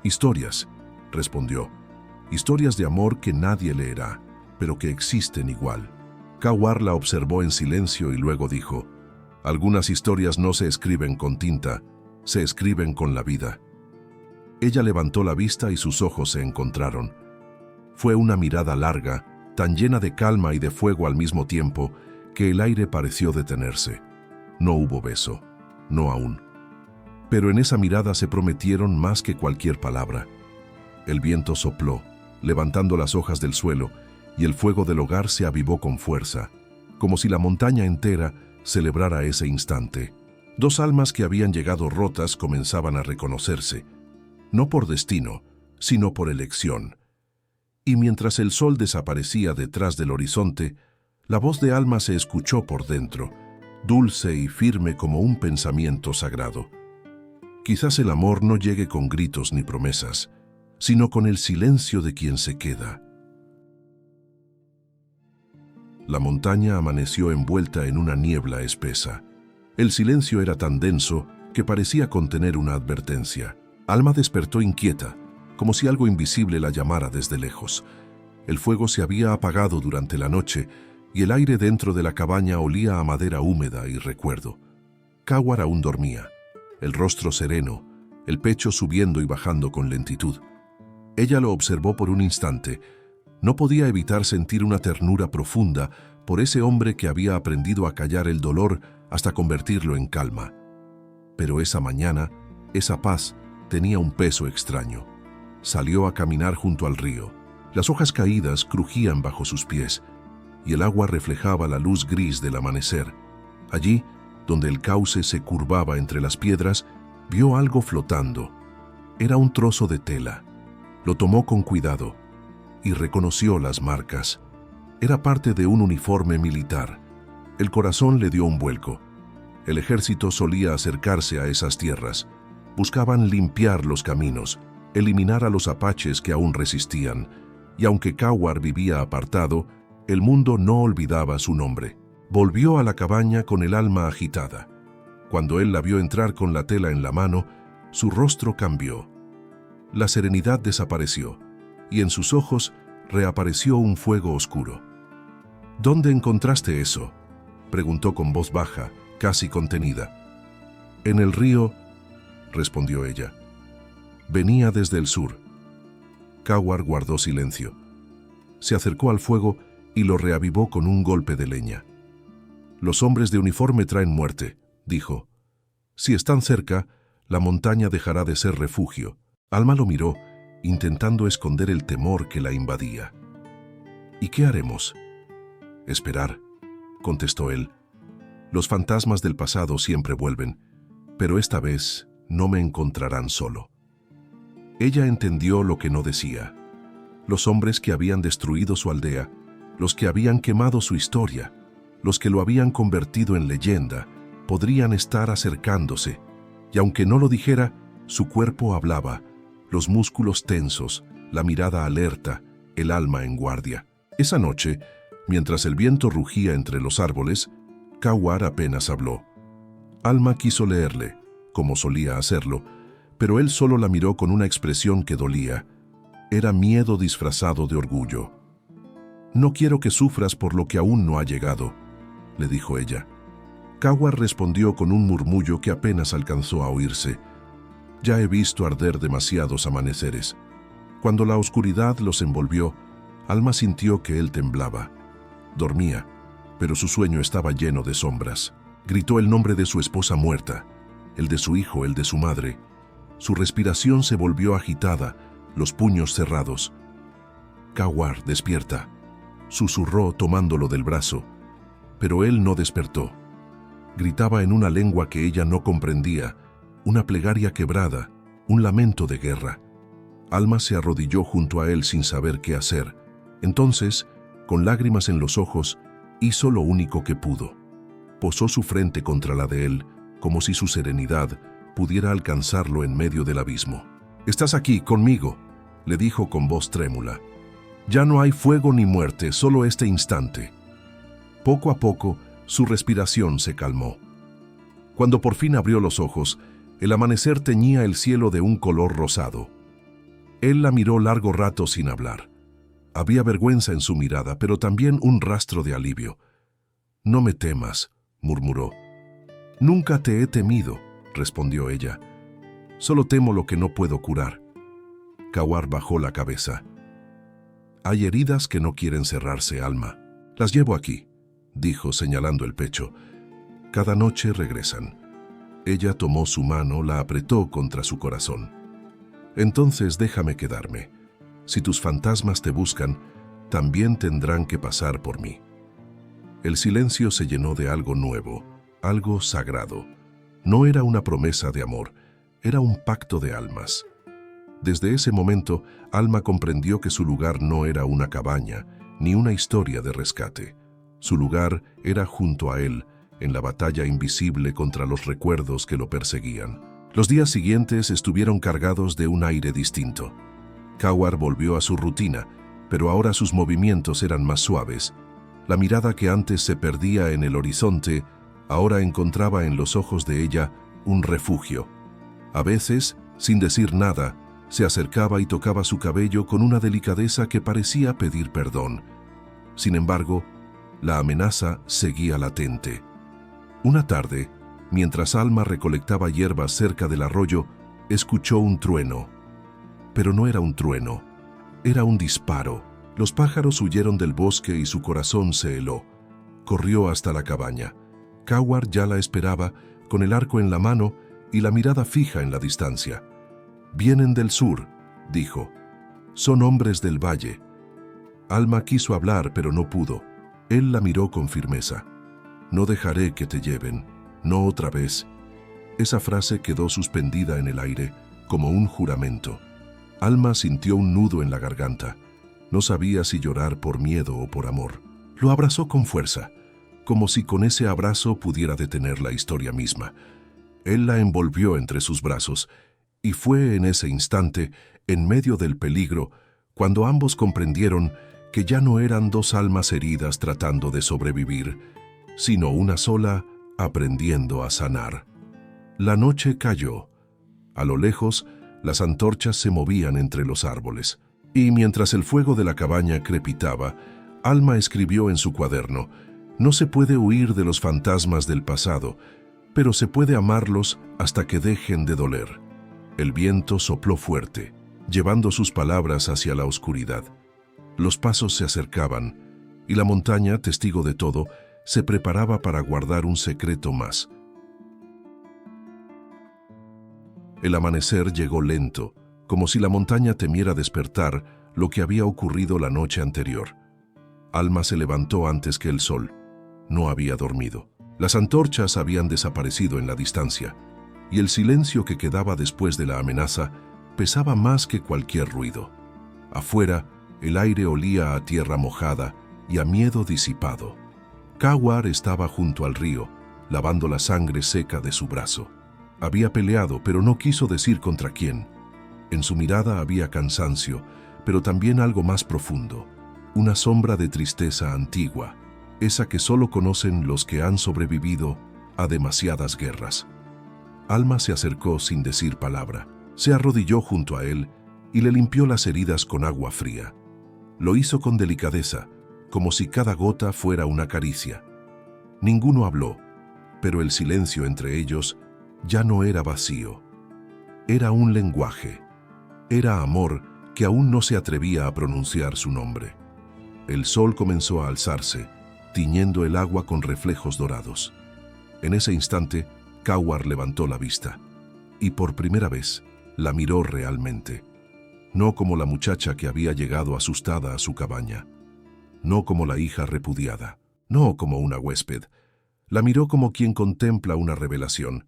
A: «Historias», respondió. «Historias de amor que nadie leerá, pero que existen igual». Cawar la observó en silencio y luego dijo: «Algunas historias no se escriben con tinta, se escriben con la vida». Ella levantó la vista y sus ojos se encontraron. Fue una mirada larga, tan llena de calma y de fuego al mismo tiempo, que el aire pareció detenerse. No hubo beso, no aún. Pero en esa mirada se prometieron más que cualquier palabra. El viento sopló, levantando las hojas del suelo, y el fuego del hogar se avivó con fuerza, como si la montaña entera celebrara ese instante. Dos almas que habían llegado rotas comenzaban a reconocerse, no por destino, sino por elección. Y mientras el sol desaparecía detrás del horizonte, la voz de Alma se escuchó por dentro, dulce y firme como un pensamiento sagrado. Quizás el amor no llegue con gritos ni promesas, sino con el silencio de quien se queda. La montaña amaneció envuelta en una niebla espesa. El silencio era tan denso que parecía contener una advertencia. Alma despertó inquieta, como si algo invisible la llamara desde lejos. El fuego se había apagado durante la noche y el aire dentro de la cabaña olía a madera húmeda y recuerdo. Cawar aún dormía, el rostro sereno, el pecho subiendo y bajando con lentitud. Ella lo observó por un instante. No podía evitar sentir una ternura profunda por ese hombre que había aprendido a callar el dolor hasta convertirlo en calma. Pero esa mañana, esa paz tenía un peso extraño. Salió a caminar junto al río. Las hojas caídas crujían bajo sus pies y el agua reflejaba la luz gris del amanecer. Allí, donde el cauce se curvaba entre las piedras, vio algo flotando. Era un trozo de tela. Lo tomó con cuidado y reconoció las marcas. Era parte de un uniforme militar. El corazón le dio un vuelco. El ejército solía acercarse a esas tierras. Buscaban limpiar los caminos, eliminar a los apaches que aún resistían, y aunque Cawar vivía apartado, el mundo no olvidaba su nombre. Volvió a la cabaña con el alma agitada. Cuando él la vio entrar con la tela en la mano, su rostro cambió. La serenidad desapareció, y en sus ojos reapareció un fuego oscuro. «¿Dónde encontraste eso?», preguntó con voz baja, casi contenida. «En el río», respondió ella. Venía desde el sur. Kawar guardó silencio. Se acercó al fuego y lo reavivó con un golpe de leña. «Los hombres de uniforme traen muerte», dijo. «Si están cerca, la montaña dejará de ser refugio». Alma lo miró, intentando esconder el temor que la invadía. «¿Y qué haremos?» «Esperar», contestó él. «Los fantasmas del pasado siempre vuelven, pero esta vez no me encontrarán solo». Ella entendió lo que no decía. Los hombres que habían destruido su aldea, los que habían quemado su historia, los que lo habían convertido en leyenda, podrían estar acercándose, y aunque no lo dijera, su cuerpo hablaba, los músculos tensos, la mirada alerta, el alma en guardia. Esa noche, mientras el viento rugía entre los árboles, Kawar apenas habló. Alma quiso leerle, como solía hacerlo, pero él solo la miró con una expresión que dolía. Era miedo disfrazado de orgullo. «No quiero que sufras por lo que aún no ha llegado», le dijo ella. Kawar respondió con un murmullo que apenas alcanzó a oírse. «Ya he visto arder demasiados amaneceres». Cuando la oscuridad los envolvió, Alma sintió que él temblaba. Dormía, pero su sueño estaba lleno de sombras. Gritó el nombre de su esposa muerta, el de su hijo, el de su madre. Su respiración se volvió agitada, los puños cerrados. «Kawar, despierta», susurró tomándolo del brazo, pero él no despertó. Gritaba en una lengua que ella no comprendía, una plegaria quebrada, un lamento de guerra. Alma se arrodilló junto a él sin saber qué hacer. Entonces, con lágrimas en los ojos, hizo lo único que pudo. Posó su frente contra la de él, como si su serenidad pudiera alcanzarlo en medio del abismo. «Estás aquí, conmigo», le dijo con voz trémula. «Ya no hay fuego ni muerte, solo este instante». Poco a poco, su respiración se calmó. Cuando por fin abrió los ojos, el amanecer teñía el cielo de un color rosado. Él la miró largo rato sin hablar. Había vergüenza en su mirada, pero también un rastro de alivio. «No me temas», murmuró. «Nunca te he temido», respondió ella. «Solo temo lo que no puedo curar». Kawar bajó la cabeza. «Hay heridas que no quieren cerrarse, Alma. Las llevo aquí», dijo señalando el pecho. «Cada noche regresan». Ella tomó su mano, la apretó contra su corazón. «Entonces déjame quedarme. Si tus fantasmas te buscan, también tendrán que pasar por mí». El silencio se llenó de algo nuevo, algo sagrado. No era una promesa de amor, era un pacto de almas. Desde ese momento, Alma comprendió que su lugar no era una cabaña, ni una historia de rescate. Su lugar era junto a él, en la batalla invisible contra los recuerdos que lo perseguían. Los días siguientes estuvieron cargados de un aire distinto. Kawar volvió a su rutina, pero ahora sus movimientos eran más suaves. La mirada que antes se perdía en el horizonte, ahora encontraba en los ojos de ella un refugio. A veces, sin decir nada, se acercaba y tocaba su cabello con una delicadeza que parecía pedir perdón. Sin embargo, la amenaza seguía latente. Una tarde, mientras Alma recolectaba hierbas cerca del arroyo, escuchó un trueno. Pero no era un trueno, era un disparo. Los pájaros huyeron del bosque y su corazón se heló. Corrió hasta la cabaña. Kawar ya la esperaba, con el arco en la mano y la mirada fija en la distancia. «Vienen del sur», dijo. «Son hombres del valle». Alma quiso hablar, pero no pudo. Él la miró con firmeza. «No dejaré que te lleven, no otra vez». Esa frase quedó suspendida en el aire, como un juramento. Alma sintió un nudo en la garganta. No sabía si llorar por miedo o por amor. Lo abrazó con fuerza, como si con ese abrazo pudiera detener la historia misma. Él la envolvió entre sus brazos, y fue en ese instante, en medio del peligro, cuando ambos comprendieron que ya no eran dos almas heridas tratando de sobrevivir, sino una sola aprendiendo a sanar. La noche cayó. A lo lejos, las antorchas se movían entre los árboles, y mientras el fuego de la cabaña crepitaba, Alma escribió en su cuaderno: «No se puede huir de los fantasmas del pasado, pero se puede amarlos hasta que dejen de doler». El viento sopló fuerte, llevando sus palabras hacia la oscuridad. Los pasos se acercaban, y la montaña, testigo de todo, se preparaba para guardar un secreto más. El amanecer llegó lento, como si la montaña temiera despertar lo que había ocurrido la noche anterior. Alma se levantó antes que el sol. No había dormido. Las antorchas habían desaparecido en la distancia, y el silencio que quedaba después de la amenaza pesaba más que cualquier ruido. Afuera, el aire olía a tierra mojada y a miedo disipado. Kawar estaba junto al río, lavando la sangre seca de su brazo. Había peleado, pero no quiso decir contra quién. En su mirada había cansancio, pero también algo más profundo, una sombra de tristeza antigua, esa que solo conocen los que han sobrevivido a demasiadas guerras. Alma se acercó sin decir palabra, se arrodilló junto a él y le limpió las heridas con agua fría. Lo hizo con delicadeza, como si cada gota fuera una caricia. Ninguno habló, pero el silencio entre ellos ya no era vacío. Era un lenguaje. Era amor que aún no se atrevía a pronunciar su nombre. El sol comenzó a alzarse, tiñendo el agua con reflejos dorados. En ese instante, Kawar levantó la vista, y por primera vez la miró realmente. No como la muchacha que había llegado asustada a su cabaña, no como la hija repudiada, no como una huésped. La miró como quien contempla una revelación.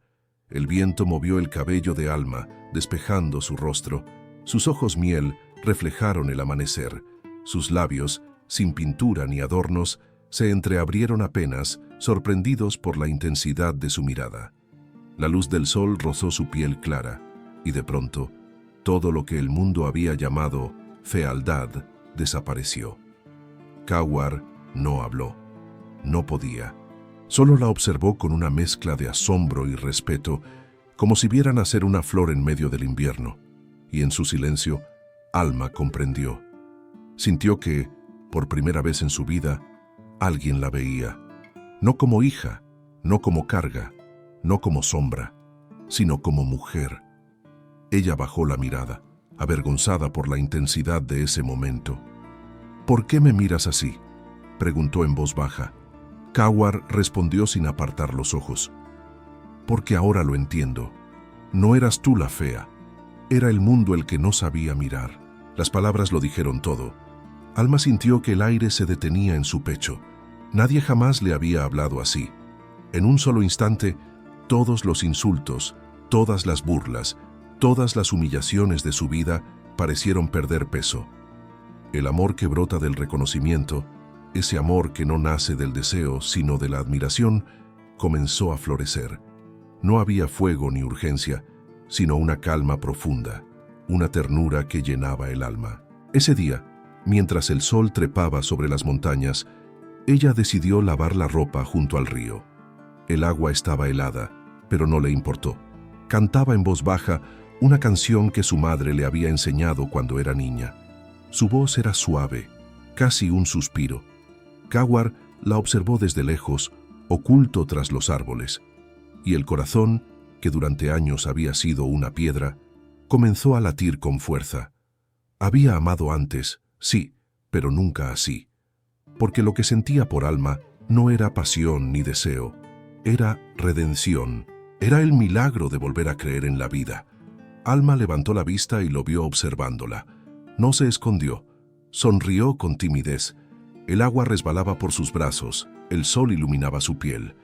A: El viento movió el cabello de Alma, despejando su rostro. Sus ojos miel reflejaron el amanecer. Sus labios, sin pintura ni adornos, se entreabrieron apenas, sorprendidos por la intensidad de su mirada. La luz del sol rozó su piel clara, y de pronto, todo lo que el mundo había llamado fealdad desapareció. Kawar no habló. No podía. Solo la observó con una mezcla de asombro y respeto, como si viera nacer una flor en medio del invierno. Y en su silencio, Alma comprendió. Sintió que, por primera vez en su vida, alguien la veía. No como hija, no como carga, no como sombra, sino como mujer. Ella bajó la mirada, avergonzada por la intensidad de ese momento. «¿Por qué me miras así?», preguntó en voz baja. Kawar respondió sin apartar los ojos. «Porque ahora lo entiendo. No eras tú la fea. Era el mundo el que no sabía mirar». Las palabras lo dijeron todo. Alma sintió que el aire se detenía en su pecho. Nadie jamás le había hablado así. En un solo instante, todos los insultos, todas las burlas, todas las humillaciones de su vida parecieron perder peso. El amor que brota del reconocimiento, ese amor que no nace del deseo sino de la admiración, comenzó a florecer. No había fuego ni urgencia, sino una calma profunda, una ternura que llenaba el alma. Ese día, mientras el sol trepaba sobre las montañas, ella decidió lavar la ropa junto al río. El agua estaba helada, pero no le importó. Cantaba en voz baja una canción que su madre le había enseñado cuando era niña. Su voz era suave, casi un suspiro. Kawar la observó desde lejos, oculto tras los árboles, y el corazón, que durante años había sido una piedra, comenzó a latir con fuerza. Había amado antes, sí, pero nunca así. Porque lo que sentía por Alma no era pasión ni deseo, era redención, era el milagro de volver a creer en la vida. Alma levantó la vista y lo vio observándola. No se escondió, sonrió con timidez. El agua resbalaba por sus brazos, el sol iluminaba su piel.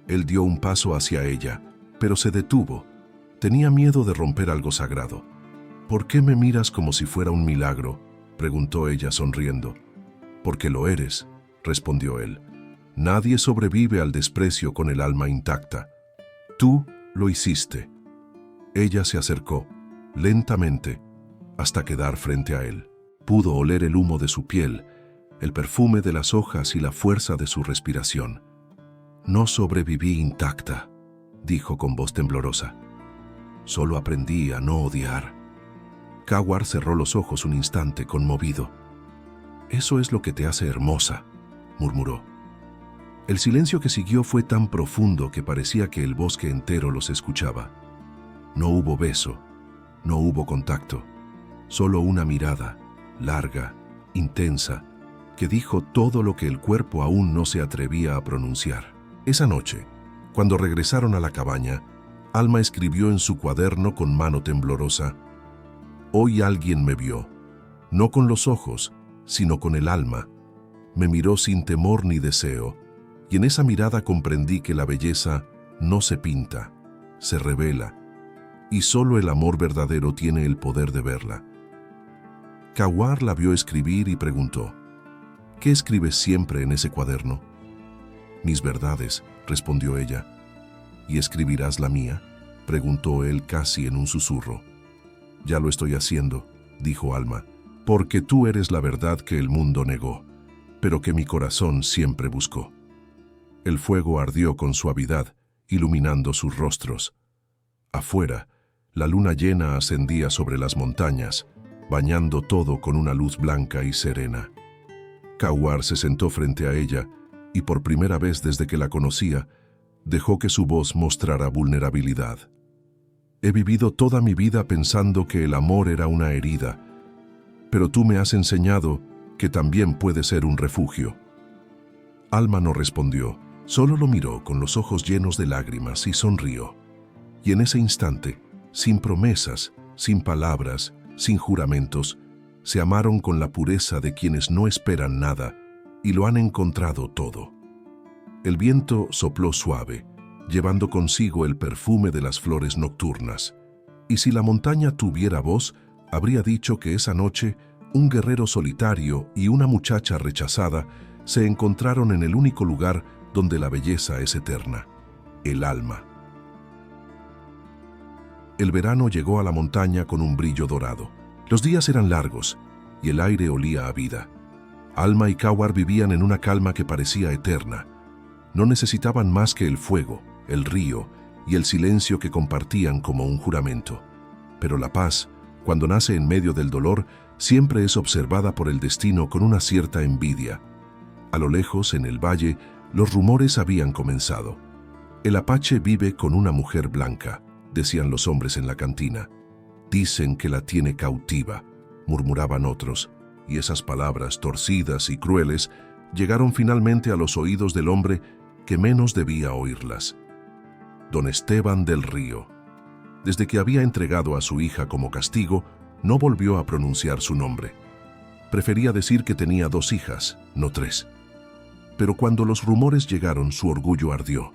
A: Él dio un paso hacia ella, pero se detuvo. Tenía miedo de romper algo sagrado. «¿Por qué me miras como si fuera un milagro?», preguntó ella sonriendo. «Porque lo eres», respondió él. «Nadie sobrevive al desprecio con el alma intacta. Tú lo hiciste». Ella se acercó, lentamente, hasta quedar frente a él. Pudo oler el humo de su piel, el perfume de las hojas y la fuerza de su respiración. «No sobreviví intacta», dijo con voz temblorosa. «Solo aprendí a no odiar». Kawar cerró los ojos un instante, conmovido. «Eso es lo que te hace hermosa», murmuró. El silencio que siguió fue tan profundo que parecía que el bosque entero los escuchaba. No hubo beso, No hubo contacto, solo una mirada, larga, intensa, que dijo todo lo que el cuerpo aún no se atrevía a pronunciar. Esa noche, cuando regresaron a la cabaña, Alma escribió en su cuaderno con mano temblorosa: «Hoy alguien me vio, no con los ojos, sino con el alma. Me miró sin temor ni deseo, y en esa mirada comprendí que la belleza no se pinta, se revela, y solo el amor verdadero tiene el poder de verla». Kawar la vio escribir y preguntó: «¿Qué escribes siempre en ese cuaderno?». «Mis verdades», respondió ella. «¿Y escribirás la mía?», preguntó él casi en un susurro. «Ya lo estoy haciendo», dijo Alma, «porque tú eres la verdad que el mundo negó, pero que mi corazón siempre buscó». El fuego ardió con suavidad, iluminando sus rostros. Afuera, la luna llena ascendía sobre las montañas, bañando todo con una luz blanca y serena. Kawar se sentó frente a ella y por primera vez desde que la conocía, dejó que su voz mostrara vulnerabilidad. «He vivido toda mi vida pensando que el amor era una herida, pero tú me has enseñado que también puede ser un refugio». Alma no respondió, solo lo miró con los ojos llenos de lágrimas y sonrió. Y en ese instante, sin promesas, sin palabras, sin juramentos, se amaron con la pureza de quienes no esperan nada y lo han encontrado todo. El viento sopló suave, llevando consigo el perfume de las flores nocturnas. Y si la montaña tuviera voz, habría dicho que esa noche un guerrero solitario y una muchacha rechazada se encontraron en el único lugar donde la belleza es eterna: el alma. El verano llegó a la montaña con un brillo dorado. Los días eran largos y el aire olía a vida. Alma y Kawar vivían en una calma que parecía eterna. No necesitaban más que el fuego, el río y el silencio que compartían como un juramento. Pero la paz, cuando nace en medio del dolor, siempre es observada por el destino con una cierta envidia. A lo lejos, en el valle, los rumores habían comenzado. «El apache vive con una mujer blanca», decían los hombres en la cantina. «Dicen que la tiene cautiva», murmuraban otros, y esas palabras torcidas y crueles llegaron finalmente a los oídos del hombre que menos debía oírlas: don Esteban del Río. Desde que había entregado a su hija como castigo, no volvió a pronunciar su nombre. Prefería decir que tenía 2 hijas, no 3. Pero cuando los rumores llegaron, su orgullo ardió.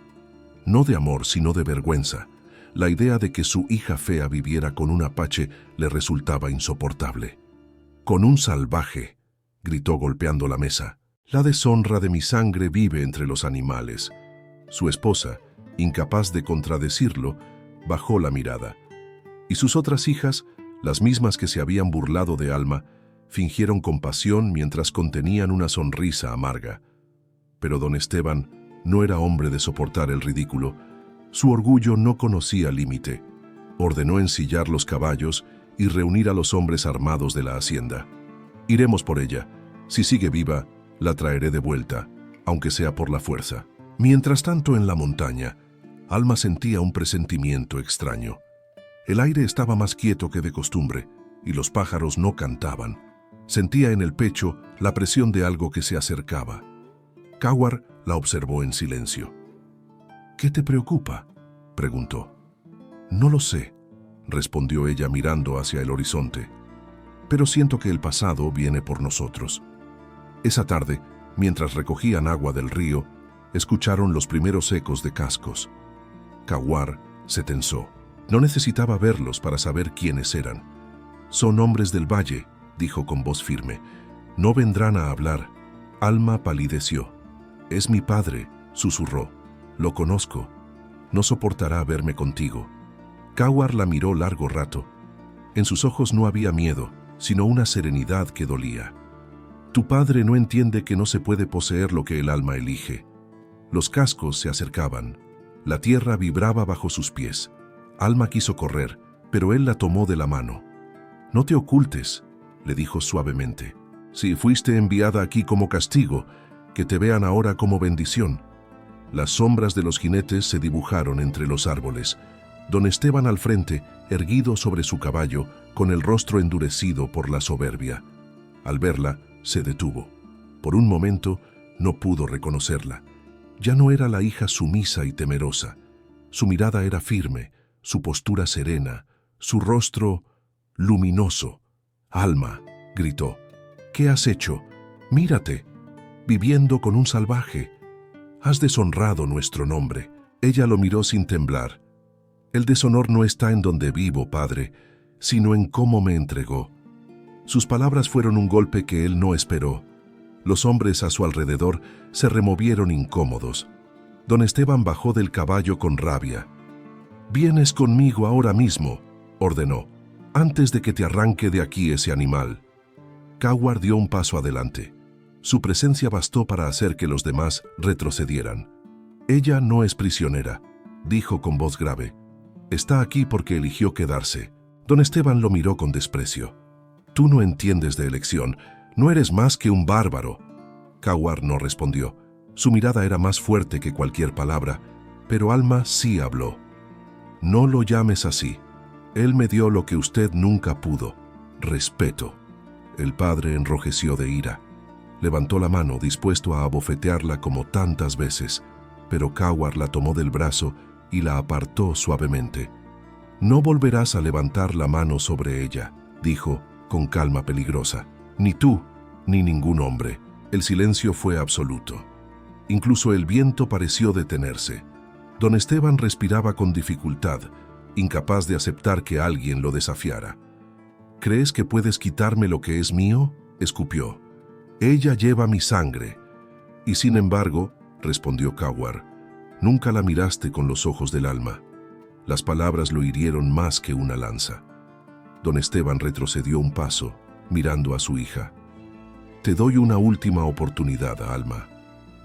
A: No de amor, sino de vergüenza. La idea de que su hija fea viviera con un apache le resultaba insoportable. «Con un salvaje», gritó golpeando la mesa. «La deshonra de mi sangre vive entre los animales». Su esposa, incapaz de contradecirlo, bajó la mirada. Y sus otras hijas, las mismas que se habían burlado de Alma, fingieron compasión mientras contenían una sonrisa amarga. Pero don Esteban no era hombre de soportar el ridículo. Su orgullo no conocía límite. Ordenó ensillar los caballos y reunir a los hombres armados de la hacienda. «Iremos por ella. Si sigue viva, la traeré de vuelta, aunque sea por la fuerza». Mientras tanto, en la montaña, Alma sentía un presentimiento extraño. El aire estaba más quieto que de costumbre, y los pájaros no cantaban. Sentía en el pecho la presión de algo que se acercaba. Kawar la observó en silencio. «¿Qué te preocupa?», preguntó. «No lo sé», respondió ella mirando hacia el horizonte. «Pero siento que el pasado viene por nosotros». Esa tarde, mientras recogían agua del río, escucharon los primeros ecos de cascos. Kawar se tensó. No necesitaba verlos para saber quiénes eran. «Son hombres del valle», dijo con voz firme. «No vendrán a hablar». Alma palideció. «Es mi padre», susurró. «Lo conozco. No soportará verme contigo». Kawar la miró largo rato. En sus ojos no había miedo, sino una serenidad que dolía. «Tu padre no entiende que no se puede poseer lo que el alma elige». Los cascos se acercaban. La tierra vibraba bajo sus pies. Alma quiso correr, pero él la tomó de la mano. «No te ocultes», le dijo suavemente. «Si fuiste enviada aquí como castigo, que te vean ahora como bendición». Las sombras de los jinetes se dibujaron entre los árboles. Don Esteban al frente, erguido sobre su caballo, con el rostro endurecido por la soberbia. Al verla, se detuvo. Por un momento, no pudo reconocerla. Ya no era la hija sumisa y temerosa. Su mirada era firme, su postura serena, su rostro luminoso. «Alma», gritó, «¿qué has hecho? Mírate, viviendo con un salvaje. Has deshonrado nuestro nombre». Ella lo miró sin temblar. «El deshonor no está en donde vivo, padre, sino en cómo me entregó». Sus palabras fueron un golpe que él no esperó. Los hombres a su alrededor se removieron incómodos. Don Esteban bajó del caballo con rabia. «Vienes conmigo ahora mismo», ordenó, «antes de que te arranque de aquí ese animal». Cawar dio un paso adelante. Su presencia bastó para hacer que los demás retrocedieran. «Ella no es prisionera», dijo con voz grave. «Está aquí porque eligió quedarse». Don Esteban lo miró con desprecio. «Tú no entiendes de elección, no eres más que un bárbaro». Cawar no respondió. Su mirada era más fuerte que cualquier palabra, pero Alma sí habló. «No lo llames así. Él me dio lo que usted nunca pudo, respeto». El padre enrojeció de ira. Levantó la mano dispuesto a abofetearla como tantas veces, pero Cawar la tomó del brazo y la apartó suavemente. «No volverás a levantar la mano sobre ella», dijo con calma peligrosa. «Ni tú, ni ningún hombre». El silencio fue absoluto. Incluso el viento pareció detenerse. Don Esteban respiraba con dificultad, incapaz de aceptar que alguien lo desafiara. «¿Crees que puedes quitarme lo que es mío?», escupió. «Ella lleva mi sangre». «Y sin embargo», respondió Cawar, «nunca la miraste con los ojos del alma». Las palabras lo hirieron más que una lanza. Don Esteban retrocedió un paso, mirando a su hija. «Te doy una última oportunidad, Alma.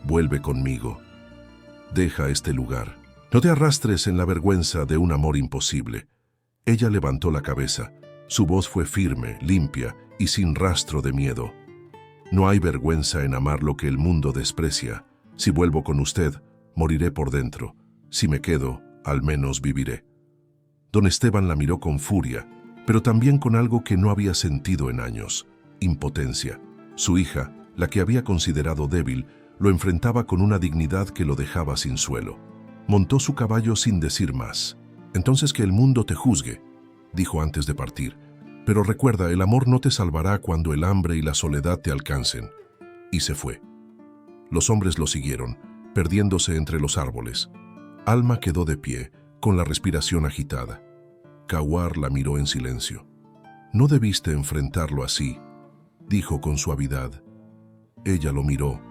A: Vuelve conmigo. Deja este lugar. No te arrastres en la vergüenza de un amor imposible». Ella levantó la cabeza. Su voz fue firme, limpia y sin rastro de miedo. «No hay vergüenza en amar lo que el mundo desprecia. Si vuelvo con usted, moriré por dentro. Si me quedo, al menos viviré». Don Esteban la miró con furia, pero también con algo que no había sentido en años: impotencia. Su hija, la que había considerado débil, lo enfrentaba con una dignidad que lo dejaba sin suelo. Montó su caballo sin decir más. «Entonces que el mundo te juzgue», dijo antes de partir. «Pero recuerda, el amor no te salvará cuando el hambre y la soledad te alcancen». Y se fue. Los hombres lo siguieron, perdiéndose entre los árboles. Alma quedó de pie, con la respiración agitada. Cawar la miró en silencio. «No debiste enfrentarlo así», dijo con suavidad. Ella lo miró,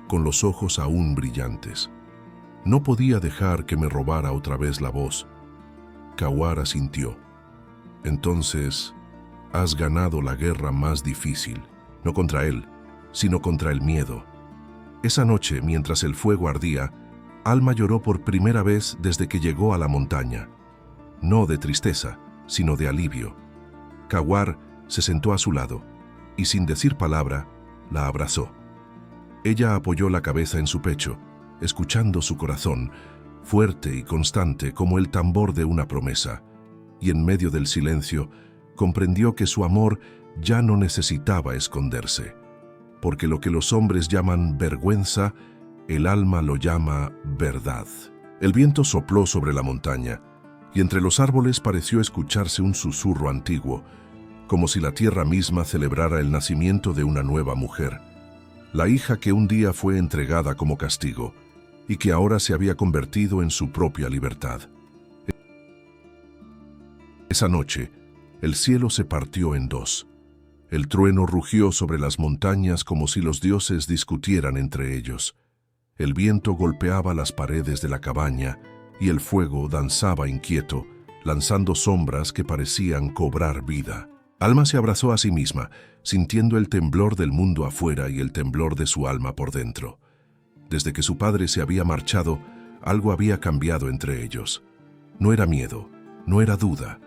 A: con los ojos aún brillantes. No podía dejar que me robara otra vez la voz. Cawar asintió. «Entonces, has ganado la guerra más difícil, no contra él, sino contra el miedo». Esa noche, mientras el fuego ardía, Alma lloró por primera vez desde que llegó a la montaña. No de tristeza, sino de alivio. Cawar se sentó a su lado y, sin decir palabra, la abrazó. Ella apoyó la cabeza en su pecho, escuchando su corazón, fuerte y constante como el tambor de una promesa, y en medio del silencio comprendió que su amor ya no necesitaba esconderse, porque lo que los hombres llaman vergüenza, el alma lo llama verdad. El viento sopló sobre la montaña, y entre los árboles pareció escucharse un susurro antiguo, como si la tierra misma celebrara el nacimiento de una nueva mujer, la hija que un día fue entregada como castigo, y que ahora se había convertido en su propia libertad. Esa noche, el cielo se partió en dos. El trueno rugió sobre las montañas como si los dioses discutieran entre ellos. El viento golpeaba las paredes de la cabaña y el fuego danzaba inquieto, lanzando sombras que parecían cobrar vida. Alma se abrazó a sí misma, sintiendo el temblor del mundo afuera y el temblor de su alma por dentro. Desde que su padre se había marchado, algo había cambiado entre ellos. No era miedo, no era duda.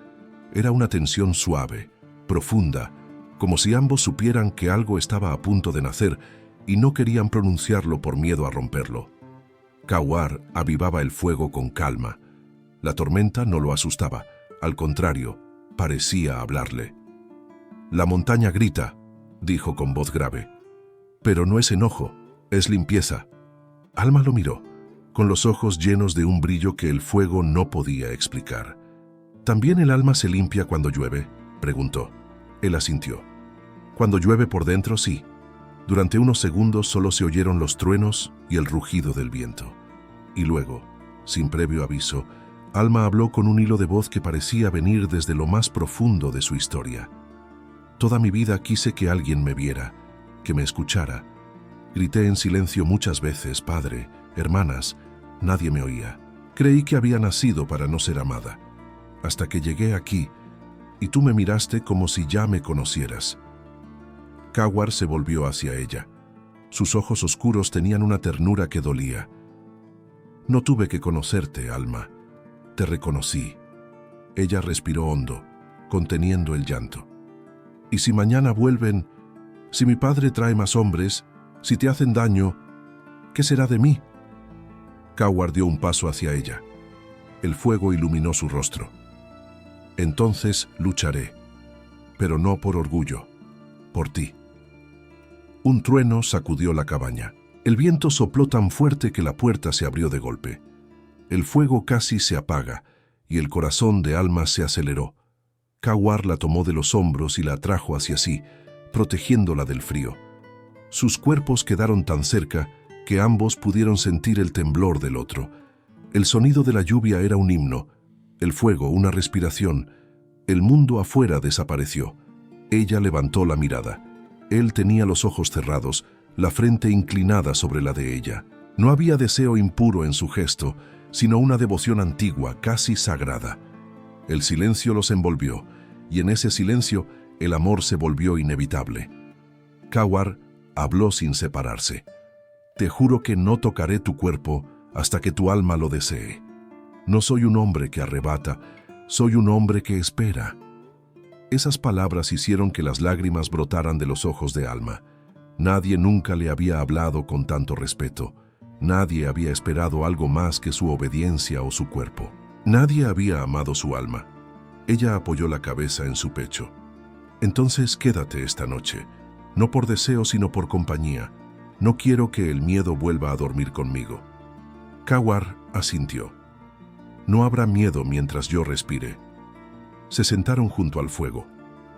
A: Era una tensión suave, profunda, como si ambos supieran que algo estaba a punto de nacer y no querían pronunciarlo por miedo a romperlo. Cawar avivaba el fuego con calma. La tormenta no lo asustaba, al contrario, parecía hablarle. «La montaña grita», dijo con voz grave. «Pero no es enojo, es limpieza». Alma lo miró, con los ojos llenos de un brillo que el fuego no podía explicar. «¿También el alma se limpia cuando llueve?», preguntó. Él asintió. «Cuando llueve por dentro, sí». Durante unos segundos solo se oyeron los truenos y el rugido del viento. Y luego, sin previo aviso, Alma habló con un hilo de voz que parecía venir desde lo más profundo de su historia. «Toda mi vida quise que alguien me viera, que me escuchara. Grité en silencio muchas veces, padre, hermanas, nadie me oía. Creí que había nacido para no ser amada. Hasta que llegué aquí, y tú me miraste como si ya me conocieras». Kawar se volvió hacia ella. Sus ojos oscuros tenían una ternura que dolía. «No tuve que conocerte, Alma. Te reconocí». Ella respiró hondo, conteniendo el llanto. «Y si mañana vuelven, si mi padre trae más hombres, si te hacen daño, ¿qué será de mí?». Kawar dio un paso hacia ella. El fuego iluminó su rostro. «Entonces lucharé, pero no por orgullo, por ti». Un trueno sacudió la cabaña. El viento sopló tan fuerte que la puerta se abrió de golpe. El fuego casi se apaga y el corazón de Alma se aceleró. Kawar la tomó de los hombros y la atrajo hacia sí, protegiéndola del frío. Sus cuerpos quedaron tan cerca que ambos pudieron sentir el temblor del otro. El sonido de la lluvia era un himno, el fuego una respiración. El mundo afuera desapareció. Ella levantó la mirada. Él tenía los ojos cerrados, la frente inclinada sobre la de ella. No había deseo impuro en su gesto, sino una devoción antigua, casi sagrada. El silencio los envolvió, y en ese silencio el amor se volvió inevitable. Kawar habló sin separarse. «Te juro que no tocaré tu cuerpo hasta que tu alma lo desee. No soy un hombre que arrebata, soy un hombre que espera». Esas palabras hicieron que las lágrimas brotaran de los ojos de Alma. Nadie nunca le había hablado con tanto respeto. Nadie había esperado algo más que su obediencia o su cuerpo. Nadie había amado su alma. Ella apoyó la cabeza en su pecho. «Entonces quédate esta noche, no por deseo sino por compañía. No quiero que el miedo vuelva a dormir conmigo». Kawar asintió. «No habrá miedo mientras yo respire». Se sentaron junto al fuego.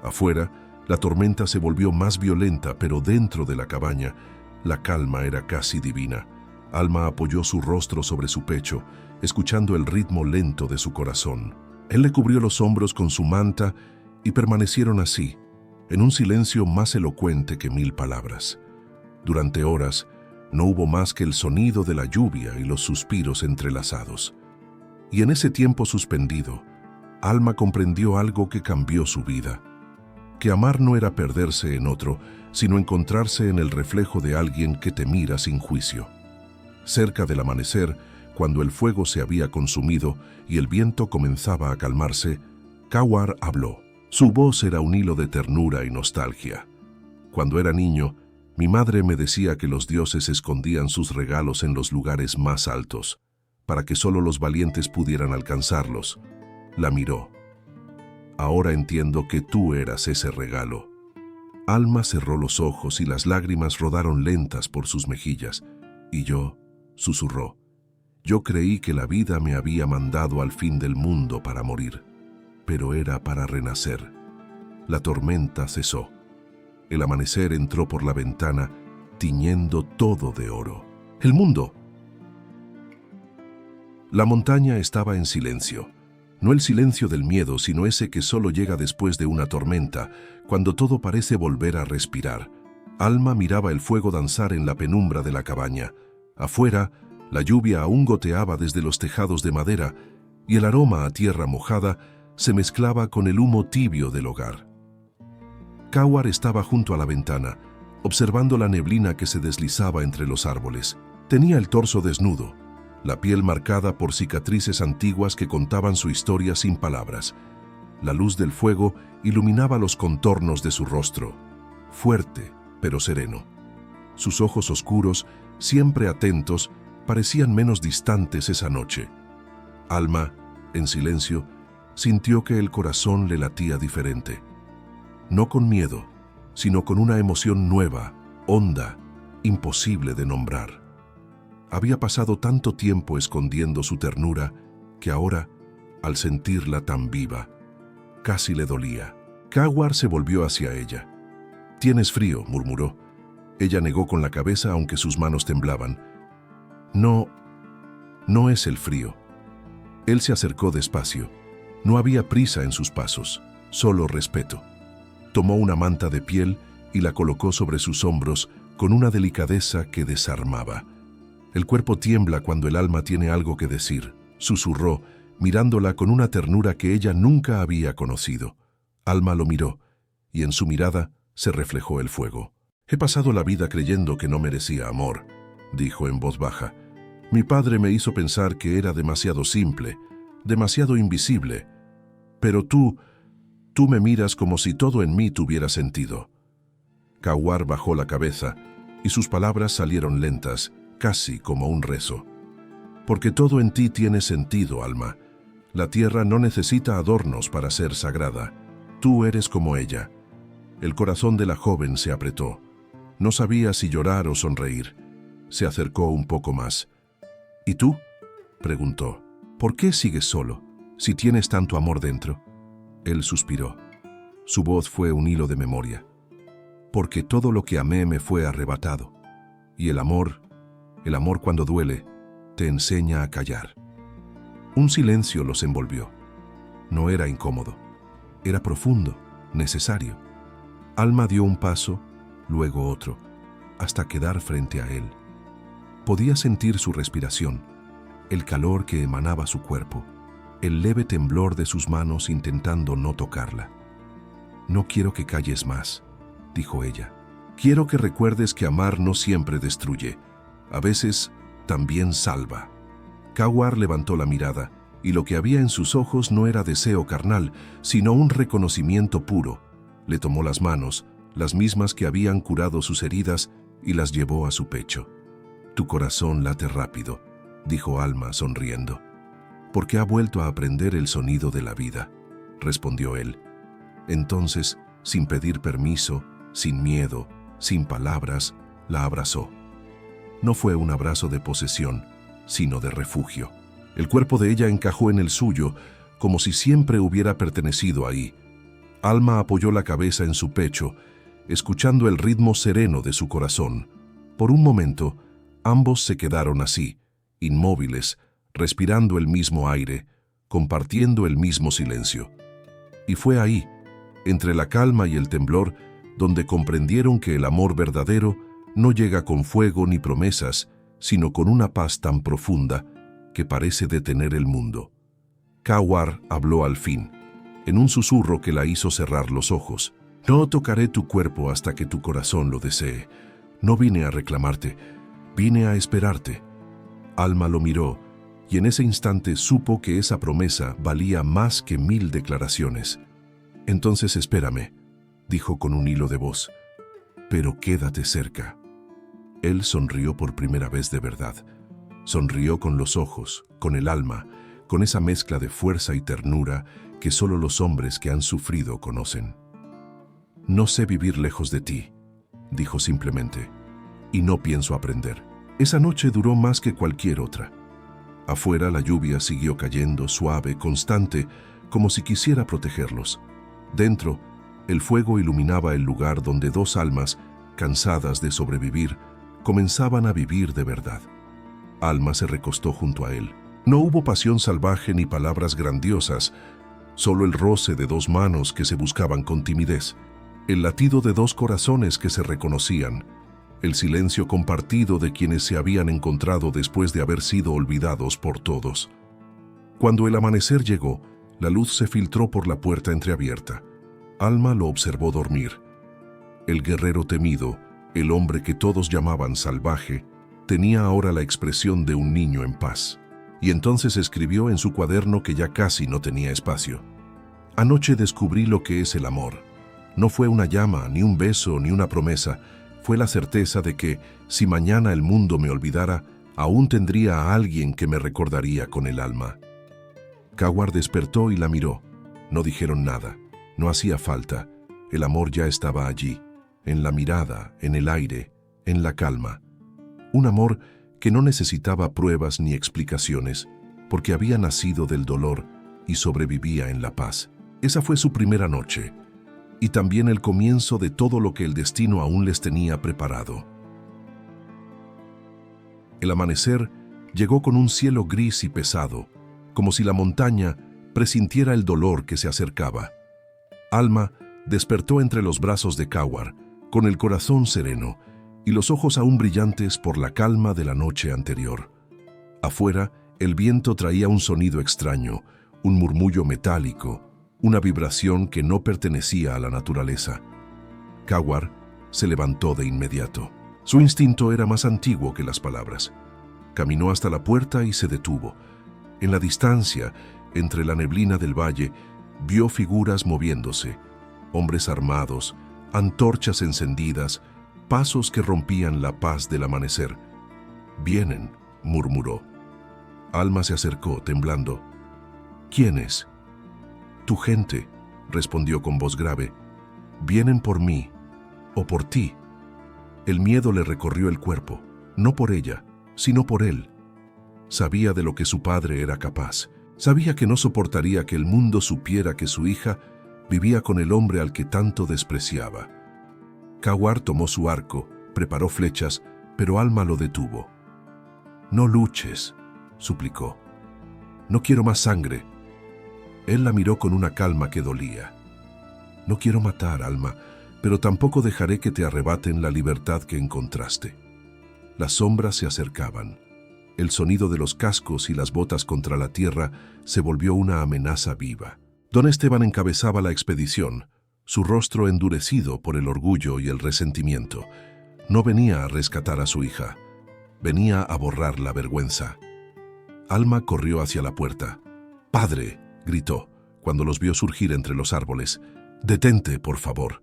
A: Afuera, la tormenta se volvió más violenta, pero dentro de la cabaña, la calma era casi divina. Alma apoyó su rostro sobre su pecho, escuchando el ritmo lento de su corazón. Él le cubrió los hombros con su manta y permanecieron así, en un silencio más elocuente que 1000 palabras. Durante horas, no hubo más que el sonido de la lluvia y los suspiros entrelazados. Y en ese tiempo suspendido, Alma comprendió algo que cambió su vida. Que amar no era perderse en otro, sino encontrarse en el reflejo de alguien que te mira sin juicio. Cerca del amanecer, cuando el fuego se había consumido y el viento comenzaba a calmarse, Kawar habló. Su voz era un hilo de ternura y nostalgia. «Cuando era niño, mi madre me decía que los dioses escondían sus regalos en los lugares más altos, para que solo los valientes pudieran alcanzarlos». La miró. «Ahora entiendo que tú eras ese regalo». Alma cerró los ojos y las lágrimas rodaron lentas por sus mejillas. «Y yo», susurró, «yo creí que la vida me había mandado al fin del mundo para morir, pero era para renacer». La tormenta cesó. El amanecer entró por la ventana, tiñendo todo de oro. El mundo. La montaña estaba en silencio. No el silencio del miedo, sino ese que solo llega después de una tormenta, cuando todo parece volver a respirar. Alma miraba el fuego danzar en la penumbra de la cabaña. Afuera, la lluvia aún goteaba desde los tejados de madera y el aroma a tierra mojada se mezclaba con el humo tibio del hogar. Kawar estaba junto a la ventana, observando la neblina que se deslizaba entre los árboles. Tenía el torso desnudo, la piel marcada por cicatrices antiguas que contaban su historia sin palabras. La luz del fuego iluminaba los contornos de su rostro, fuerte pero sereno. Sus ojos oscuros, siempre atentos, parecían menos distantes esa noche. Alma, En silencio, sintió que el corazón le latía diferente. No con miedo, sino con una emoción nueva, honda, imposible de nombrar. Había pasado tanto tiempo escondiendo su ternura que ahora, al sentirla tan viva, casi le dolía. Kawar se volvió hacia ella. «Tienes frío», murmuró. Ella negó con la cabeza aunque sus manos temblaban. No es el frío». Él se acercó despacio. No había prisa en sus pasos, solo respeto. Tomó una manta de piel y la colocó sobre sus hombros con una delicadeza que desarmaba. «El cuerpo tiembla cuando el alma tiene algo que decir», susurró, mirándola con una ternura que ella nunca había conocido. Alma lo miró, y en su mirada se reflejó el fuego. «He pasado la vida creyendo que no merecía amor», dijo en voz baja. «Mi padre me hizo pensar que era demasiado simple, demasiado invisible. Pero tú me miras como si todo en mí tuviera sentido». Kawar bajó la cabeza, y sus palabras salieron lentas, casi como un rezo. «Porque todo en ti tiene sentido, Alma. La tierra no necesita adornos para ser sagrada. Tú eres como ella». El corazón de la joven se apretó. No sabía si llorar o sonreír. Se acercó un poco más. «¿Y tú?», preguntó. «¿Por qué sigues solo, si tienes tanto amor dentro?». Él suspiró. Su voz fue un hilo de memoria. «Porque todo lo que amé me fue arrebatado. Y el amor cuando duele, te enseña a callar». Un silencio los envolvió. No era incómodo. Era profundo, necesario. Alma dio un paso, luego otro, hasta quedar frente a él. Podía sentir su respiración, el calor que emanaba su cuerpo, el leve temblor de sus manos intentando no tocarla. «No quiero que calles más», dijo ella. «Quiero que recuerdes que amar no siempre destruye. A veces también salva». Kawar levantó la mirada, y lo que había en sus ojos no era deseo carnal, sino un reconocimiento puro. Le tomó las manos, las mismas que habían curado sus heridas, y las llevó a su pecho. «Tu corazón late rápido», dijo Alma sonriendo. «Porque ha vuelto a aprender el sonido de la vida», respondió él. Entonces, sin pedir permiso, sin miedo, sin palabras, la abrazó. No fue un abrazo de posesión, sino de refugio. El cuerpo de ella encajó en el suyo, como si siempre hubiera pertenecido ahí. Alma apoyó la cabeza en su pecho, escuchando el ritmo sereno de su corazón. Por un momento, ambos se quedaron así, inmóviles, respirando el mismo aire, compartiendo el mismo silencio. Y fue ahí, entre la calma y el temblor, donde comprendieron que el amor verdadero no llega con fuego ni promesas, sino con una paz tan profunda que parece detener el mundo. Kawar habló al fin, en un susurro que la hizo cerrar los ojos. «No tocaré tu cuerpo hasta que tu corazón lo desee. No vine a reclamarte, vine a esperarte». Alma lo miró, y en ese instante supo que esa promesa valía más que 1000 declaraciones. «Entonces espérame», dijo con un hilo de voz, «pero quédate cerca». Él sonrió por primera vez de verdad. Sonrió con los ojos, con el alma, con esa mezcla de fuerza y ternura que solo los hombres que han sufrido conocen. «No sé vivir lejos de ti», dijo simplemente, «y no pienso aprender». Esa noche duró más que cualquier otra. Afuera la lluvia siguió cayendo, suave, constante, como si quisiera protegerlos. Dentro, el fuego iluminaba el lugar donde dos almas, cansadas de sobrevivir, comenzaban a vivir de verdad. Alma se recostó junto a él. No hubo pasión salvaje ni palabras grandiosas, solo el roce de dos manos que se buscaban con timidez, el latido de dos corazones que se reconocían, el silencio compartido de quienes se habían encontrado después de haber sido olvidados por todos. Cuando el amanecer llegó, la luz se filtró por la puerta entreabierta. Alma lo observó dormir. El guerrero temido, el hombre que todos llamaban salvaje, tenía ahora la expresión de un niño en paz. Y entonces escribió en su cuaderno que ya casi no tenía espacio. «Anoche descubrí lo que es el amor. No fue una llama, ni un beso, ni una promesa. Fue la certeza de que, si mañana el mundo me olvidara, aún tendría a alguien que me recordaría con el alma». Cawar despertó y la miró. No dijeron nada. No hacía falta. El amor ya estaba allí, en la mirada, en el aire, en la calma. Un amor que no necesitaba pruebas ni explicaciones, porque había nacido del dolor y sobrevivía en la paz. Esa fue su primera noche, y también el comienzo de todo lo que el destino aún les tenía preparado. El amanecer llegó con un cielo gris y pesado, como si la montaña presintiera el dolor que se acercaba. Alma despertó entre los brazos de Cawar, con el corazón sereno y los ojos aún brillantes por la calma de la noche anterior. Afuera, el viento traía un sonido extraño, un murmullo metálico, una vibración que no pertenecía a la naturaleza. Cawar se levantó de inmediato. Su instinto era más antiguo que las palabras. Caminó hasta la puerta y se detuvo. En la distancia, entre la neblina del valle, vio figuras moviéndose, hombres armados, antorchas encendidas, pasos que rompían la paz del amanecer. «Vienen», murmuró. Alma se acercó, temblando. «¿Quiénes?» «Tu gente», respondió con voz grave. «Vienen por mí, o por ti». El miedo le recorrió el cuerpo, no por ella, sino por él. Sabía de lo que su padre era capaz. Sabía que no soportaría que el mundo supiera que su hija vivía con el hombre al que tanto despreciaba. Cawar tomó su arco, preparó flechas, pero Alma lo detuvo. «No luches», suplicó. «No quiero más sangre». Él la miró con una calma que dolía. «No quiero matar, Alma, pero tampoco dejaré que te arrebaten la libertad que encontraste». Las sombras se acercaban. El sonido de los cascos y las botas contra la tierra se volvió una amenaza viva. Don Esteban encabezaba la expedición, su rostro endurecido por el orgullo y el resentimiento. No venía a rescatar a su hija, venía a borrar la vergüenza. Alma corrió hacia la puerta. «¡Padre!», gritó, cuando los vio surgir entre los árboles. «¡Detente, por favor!».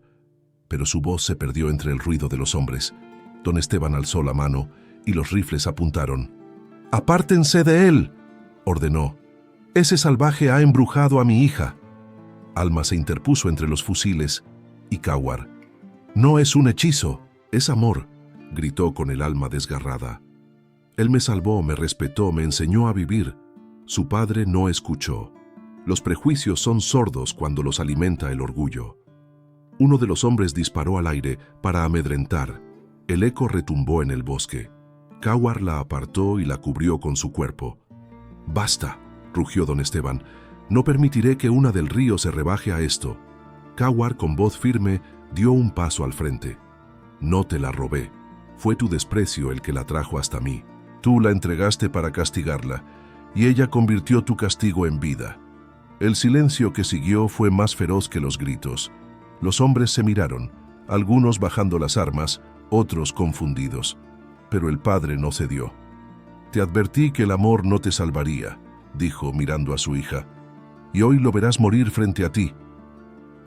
A: Pero su voz se perdió entre el ruido de los hombres. Don Esteban alzó la mano y los rifles apuntaron. «¡Apártense de él!», ordenó. «Ese salvaje ha embrujado a mi hija». Alma se interpuso entre los fusiles y Cawar. «No es un hechizo, es amor», gritó con el alma desgarrada. «Él me salvó, me respetó, me enseñó a vivir». Su padre no escuchó. Los prejuicios son sordos cuando los alimenta el orgullo. Uno de los hombres disparó al aire para amedrentar. El eco retumbó en el bosque. Cawar la apartó y la cubrió con su cuerpo. «Basta», rugió don Esteban. «No permitiré que una del río se rebaje a esto». Cawar, con voz firme, dio un paso al frente. «No te la robé. Fue tu desprecio el que la trajo hasta mí. Tú la entregaste para castigarla, y ella convirtió tu castigo en vida». El silencio que siguió fue más feroz que los gritos. Los hombres se miraron, algunos bajando las armas, otros confundidos. Pero el padre no cedió. «Te advertí que el amor no te salvaría», dijo mirando a su hija, «y hoy lo verás morir frente a ti».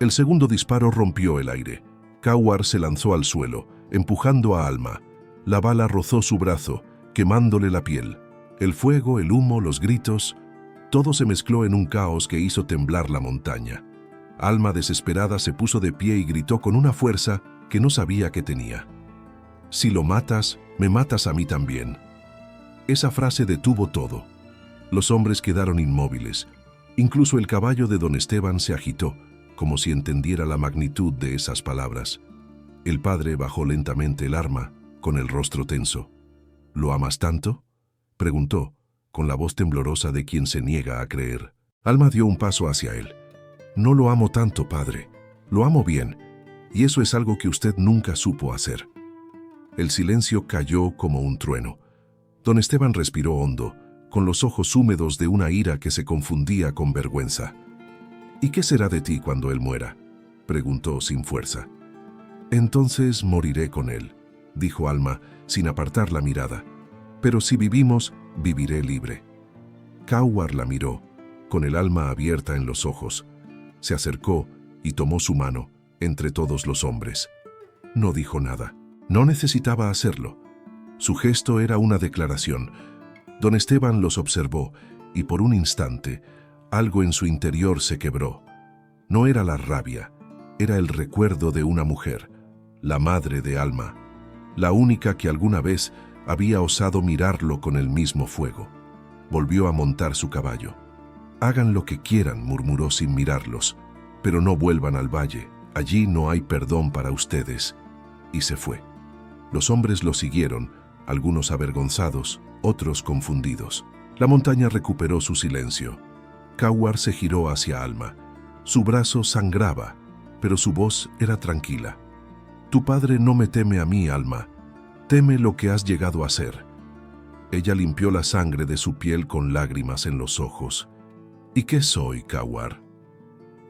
A: El segundo disparo rompió el aire. Cawar se lanzó al suelo, empujando a Alma. La bala rozó su brazo, quemándole la piel. El fuego, el humo, los gritos, todo se mezcló en un caos que hizo temblar la montaña. Alma, desesperada, se puso de pie y gritó con una fuerza que no sabía que tenía. «Si lo matas, me matas a mí también». Esa frase detuvo todo. Los hombres quedaron inmóviles. Incluso el caballo de don Esteban se agitó, como si entendiera la magnitud de esas palabras. El padre bajó lentamente el arma, con el rostro tenso. «¿Lo amas tanto?», preguntó, con la voz temblorosa de quien se niega a creer. Alma dio un paso hacia él. «No lo amo tanto, padre. Lo amo bien, y eso es algo que usted nunca supo hacer». El silencio cayó como un trueno. Don Esteban respiró hondo, con los ojos húmedos de una ira que se confundía con vergüenza. «¿Y qué será de ti cuando él muera?», preguntó sin fuerza. «Entonces moriré con él», dijo Alma, sin apartar la mirada. «Pero si vivimos, viviré libre». Cawar la miró, con el alma abierta en los ojos. Se acercó y tomó su mano, entre todos los hombres. No dijo nada. No necesitaba hacerlo. Su gesto era una declaración. Don Esteban los observó y por un instante algo en su interior se quebró. No era la rabia, era el recuerdo de una mujer, la madre de Alma, la única que alguna vez había osado mirarlo con el mismo fuego. Volvió a montar su caballo. «Hagan lo que quieran», murmuró sin mirarlos, «pero no vuelvan al valle, allí no hay perdón para ustedes». Y se fue. Los hombres lo siguieron, algunos avergonzados, otros confundidos. La montaña recuperó su silencio. Cawar se giró hacia Alma. Su brazo sangraba, pero su voz era tranquila. «Tu padre no me teme a mí, Alma. Teme lo que has llegado a ser». Ella limpió la sangre de su piel con lágrimas en los ojos. «¿Y qué soy, Cawar?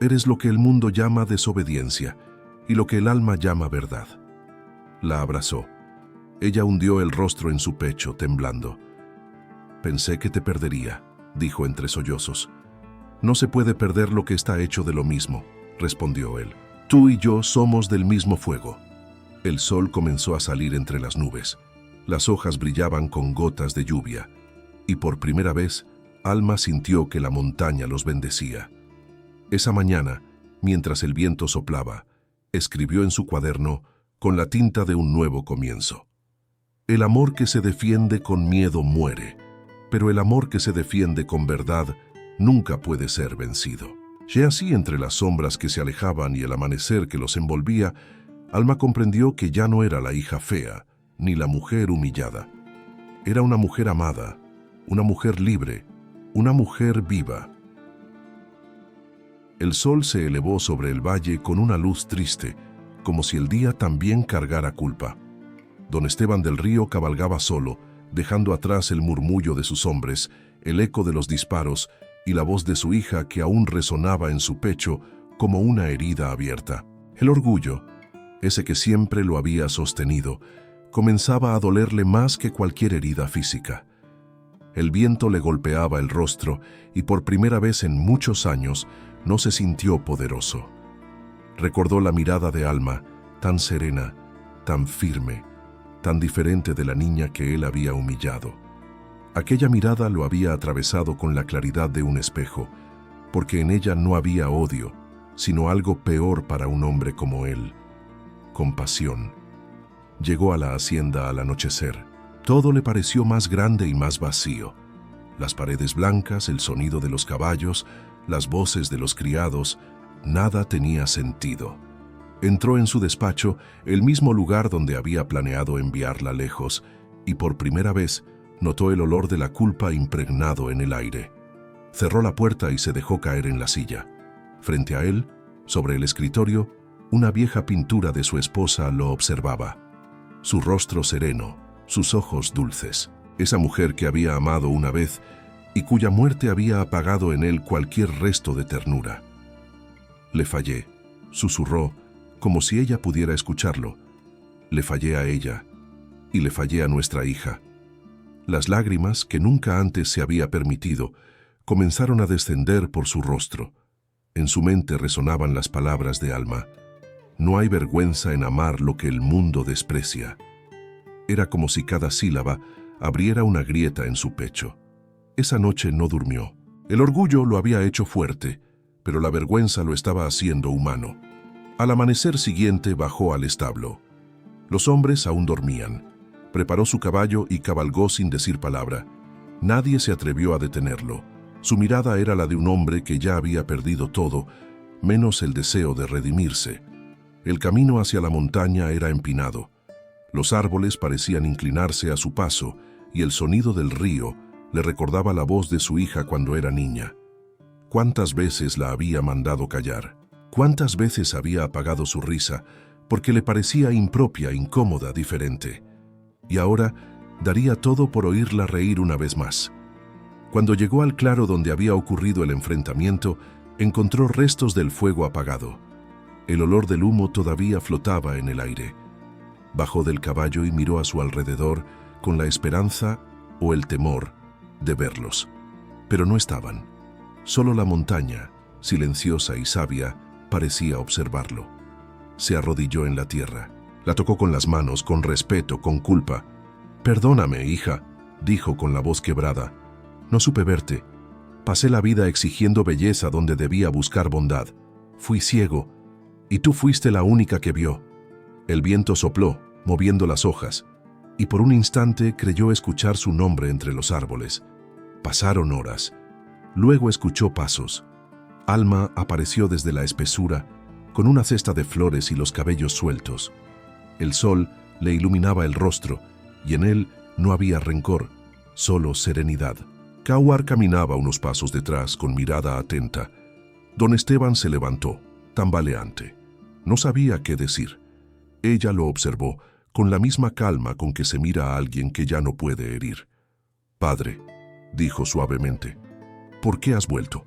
A: Eres lo que el mundo llama desobediencia y lo que el alma llama verdad». La abrazó. Ella hundió el rostro en su pecho, temblando. «Pensé que te perdería», dijo entre sollozos. «No se puede perder lo que está hecho de lo mismo», respondió él. «Tú y yo somos del mismo fuego». El sol comenzó a salir entre las nubes. Las hojas brillaban con gotas de lluvia, y por primera vez, Alma sintió que la montaña los bendecía. Esa mañana, mientras el viento soplaba, escribió en su cuaderno con la tinta de un nuevo comienzo. «El amor que se defiende con miedo muere, pero el amor que se defiende con verdad nunca puede ser vencido». Ya así, entre las sombras que se alejaban y el amanecer que los envolvía, Alma comprendió que ya no era la hija fea, ni la mujer humillada. Era una mujer amada, una mujer libre, una mujer viva. El sol se elevó sobre el valle con una luz triste, como si el día también cargara culpa. Don Esteban del Río cabalgaba solo, dejando atrás el murmullo de sus hombres, el eco de los disparos y la voz de su hija que aún resonaba en su pecho como una herida abierta. El orgullo, ese que siempre lo había sostenido, comenzaba a dolerle más que cualquier herida física. El viento le golpeaba el rostro y por primera vez en muchos años no se sintió poderoso. Recordó la mirada de Alma, tan serena, tan firme, tan diferente de la niña que él había humillado. Aquella mirada lo había atravesado con la claridad de un espejo, porque en ella no había odio, sino algo peor para un hombre como él: compasión. Llegó a la hacienda al anochecer. Todo le pareció más grande y más vacío. Las paredes blancas, el sonido de los caballos, las voces de los criados, nada tenía sentido. Entró en su despacho, el mismo lugar donde había planeado enviarla lejos, y por primera vez notó el olor de la culpa impregnado en el aire. Cerró la puerta y se dejó caer en la silla. Frente a él, sobre el escritorio, una vieja pintura de su esposa lo observaba. Su rostro sereno, sus ojos dulces. Esa mujer que había amado una vez y cuya muerte había apagado en él cualquier resto de ternura. «Le fallé», susurró, como si ella pudiera escucharlo. «Le fallé a ella y le fallé a nuestra hija». Las lágrimas, que nunca antes se había permitido, comenzaron a descender por su rostro. En su mente resonaban las palabras de Alma: «No hay vergüenza en amar lo que el mundo desprecia». Era como si cada sílaba abriera una grieta en su pecho. Esa noche no durmió. El orgullo lo había hecho fuerte, pero la vergüenza lo estaba haciendo humano. Al amanecer siguiente bajó al establo. Los hombres aún dormían. Preparó su caballo y cabalgó sin decir palabra. Nadie se atrevió a detenerlo. Su mirada era la de un hombre que ya había perdido todo, menos el deseo de redimirse. El camino hacia la montaña era empinado. Los árboles parecían inclinarse a su paso y el sonido del río le recordaba la voz de su hija cuando era niña. ¿Cuántas veces la había mandado callar? ¿Cuántas veces había apagado su risa porque le parecía impropia, incómoda, diferente? Y ahora daría todo por oírla reír una vez más. Cuando llegó al claro donde había ocurrido el enfrentamiento, encontró restos del fuego apagado. El olor del humo todavía flotaba en el aire. Bajó del caballo y miró a su alrededor con la esperanza o el temor de verlos. Pero no estaban. Solo la montaña, silenciosa y sabia, parecía observarlo. Se arrodilló en la tierra. La tocó con las manos, con respeto, con culpa. «Perdóname, hija», dijo con la voz quebrada. «No supe verte. Pasé la vida exigiendo belleza donde debía buscar bondad. Fui ciego, y tú fuiste la única que vio. El viento sopló, moviendo las hojas, y por un instante creyó escuchar su nombre entre los árboles. Pasaron horas. Luego escuchó pasos. Alma apareció desde la espesura, con una cesta de flores y los cabellos sueltos. El sol le iluminaba el rostro, y en él no había rencor, solo serenidad. Cauar caminaba unos pasos detrás con mirada atenta. Don Esteban se levantó, tambaleante. No sabía qué decir. Ella lo observó con la misma calma con que se mira a alguien que ya no puede herir. «Padre», dijo suavemente, «¿por qué has vuelto?»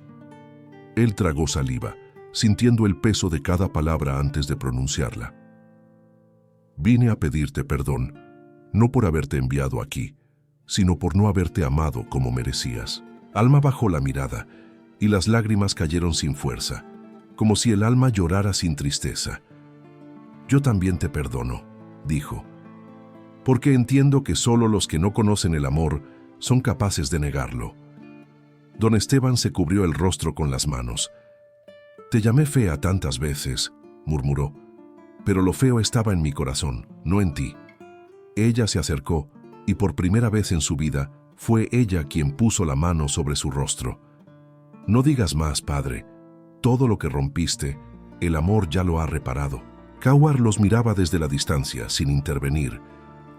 A: Él tragó saliva, sintiendo el peso de cada palabra antes de pronunciarla. «Vine a pedirte perdón, no por haberte enviado aquí, sino por no haberte amado como merecías». Alma bajó la mirada, y las lágrimas cayeron sin fuerza, como si el alma llorara sin tristeza. «Yo también te perdono», dijo, «porque entiendo que solo los que no conocen el amor son capaces de negarlo». Don Esteban se cubrió el rostro con las manos. «Te llamé fea tantas veces», murmuró, «pero lo feo estaba en mi corazón, no en ti». Ella se acercó, y por primera vez en su vida fue ella quien puso la mano sobre su rostro. «No digas más, padre. Todo lo que rompiste, el amor ya lo ha reparado». Cauar los miraba desde la distancia, sin intervenir.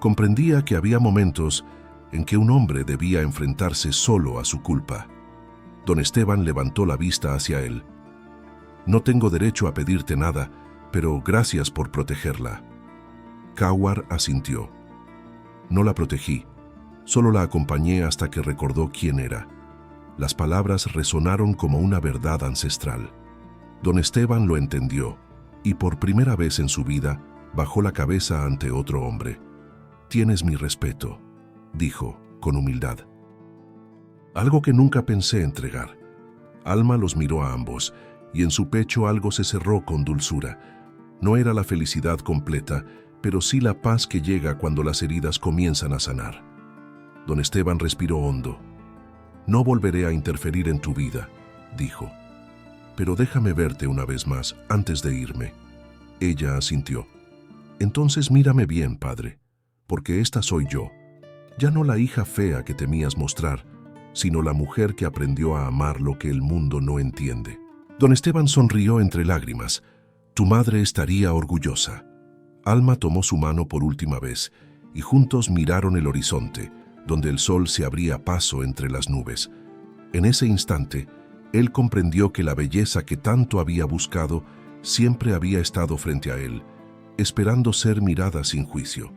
A: Comprendía que había momentos en que un hombre debía enfrentarse solo a su culpa. Don Esteban levantó la vista hacia él. «No tengo derecho a pedirte nada, pero gracias por protegerla». Cauar asintió. «No la protegí, solo la acompañé hasta que recordó quién era». Las palabras resonaron como una verdad ancestral. Don Esteban lo entendió, y por primera vez en su vida bajó la cabeza ante otro hombre. «Tienes mi respeto», dijo, con humildad. Algo que nunca pensé entregar. Alma los miró a ambos, y en su pecho algo se cerró con dulzura. No era la felicidad completa, pero sí la paz que llega cuando las heridas comienzan a sanar. Don Esteban respiró hondo. «No volveré a interferir en tu vida», dijo. «Pero déjame verte una vez más antes de irme». Ella asintió. «Entonces mírame bien, padre, porque esta soy yo, ya no la hija fea que temías mostrar, sino la mujer que aprendió a amar lo que el mundo no entiende». Don Esteban sonrió entre lágrimas. «Tu madre estaría orgullosa». Alma tomó su mano por última vez, y juntos miraron el horizonte, donde el sol se abría paso entre las nubes. En ese instante, él comprendió que la belleza que tanto había buscado siempre había estado frente a él, esperando ser mirada sin juicio.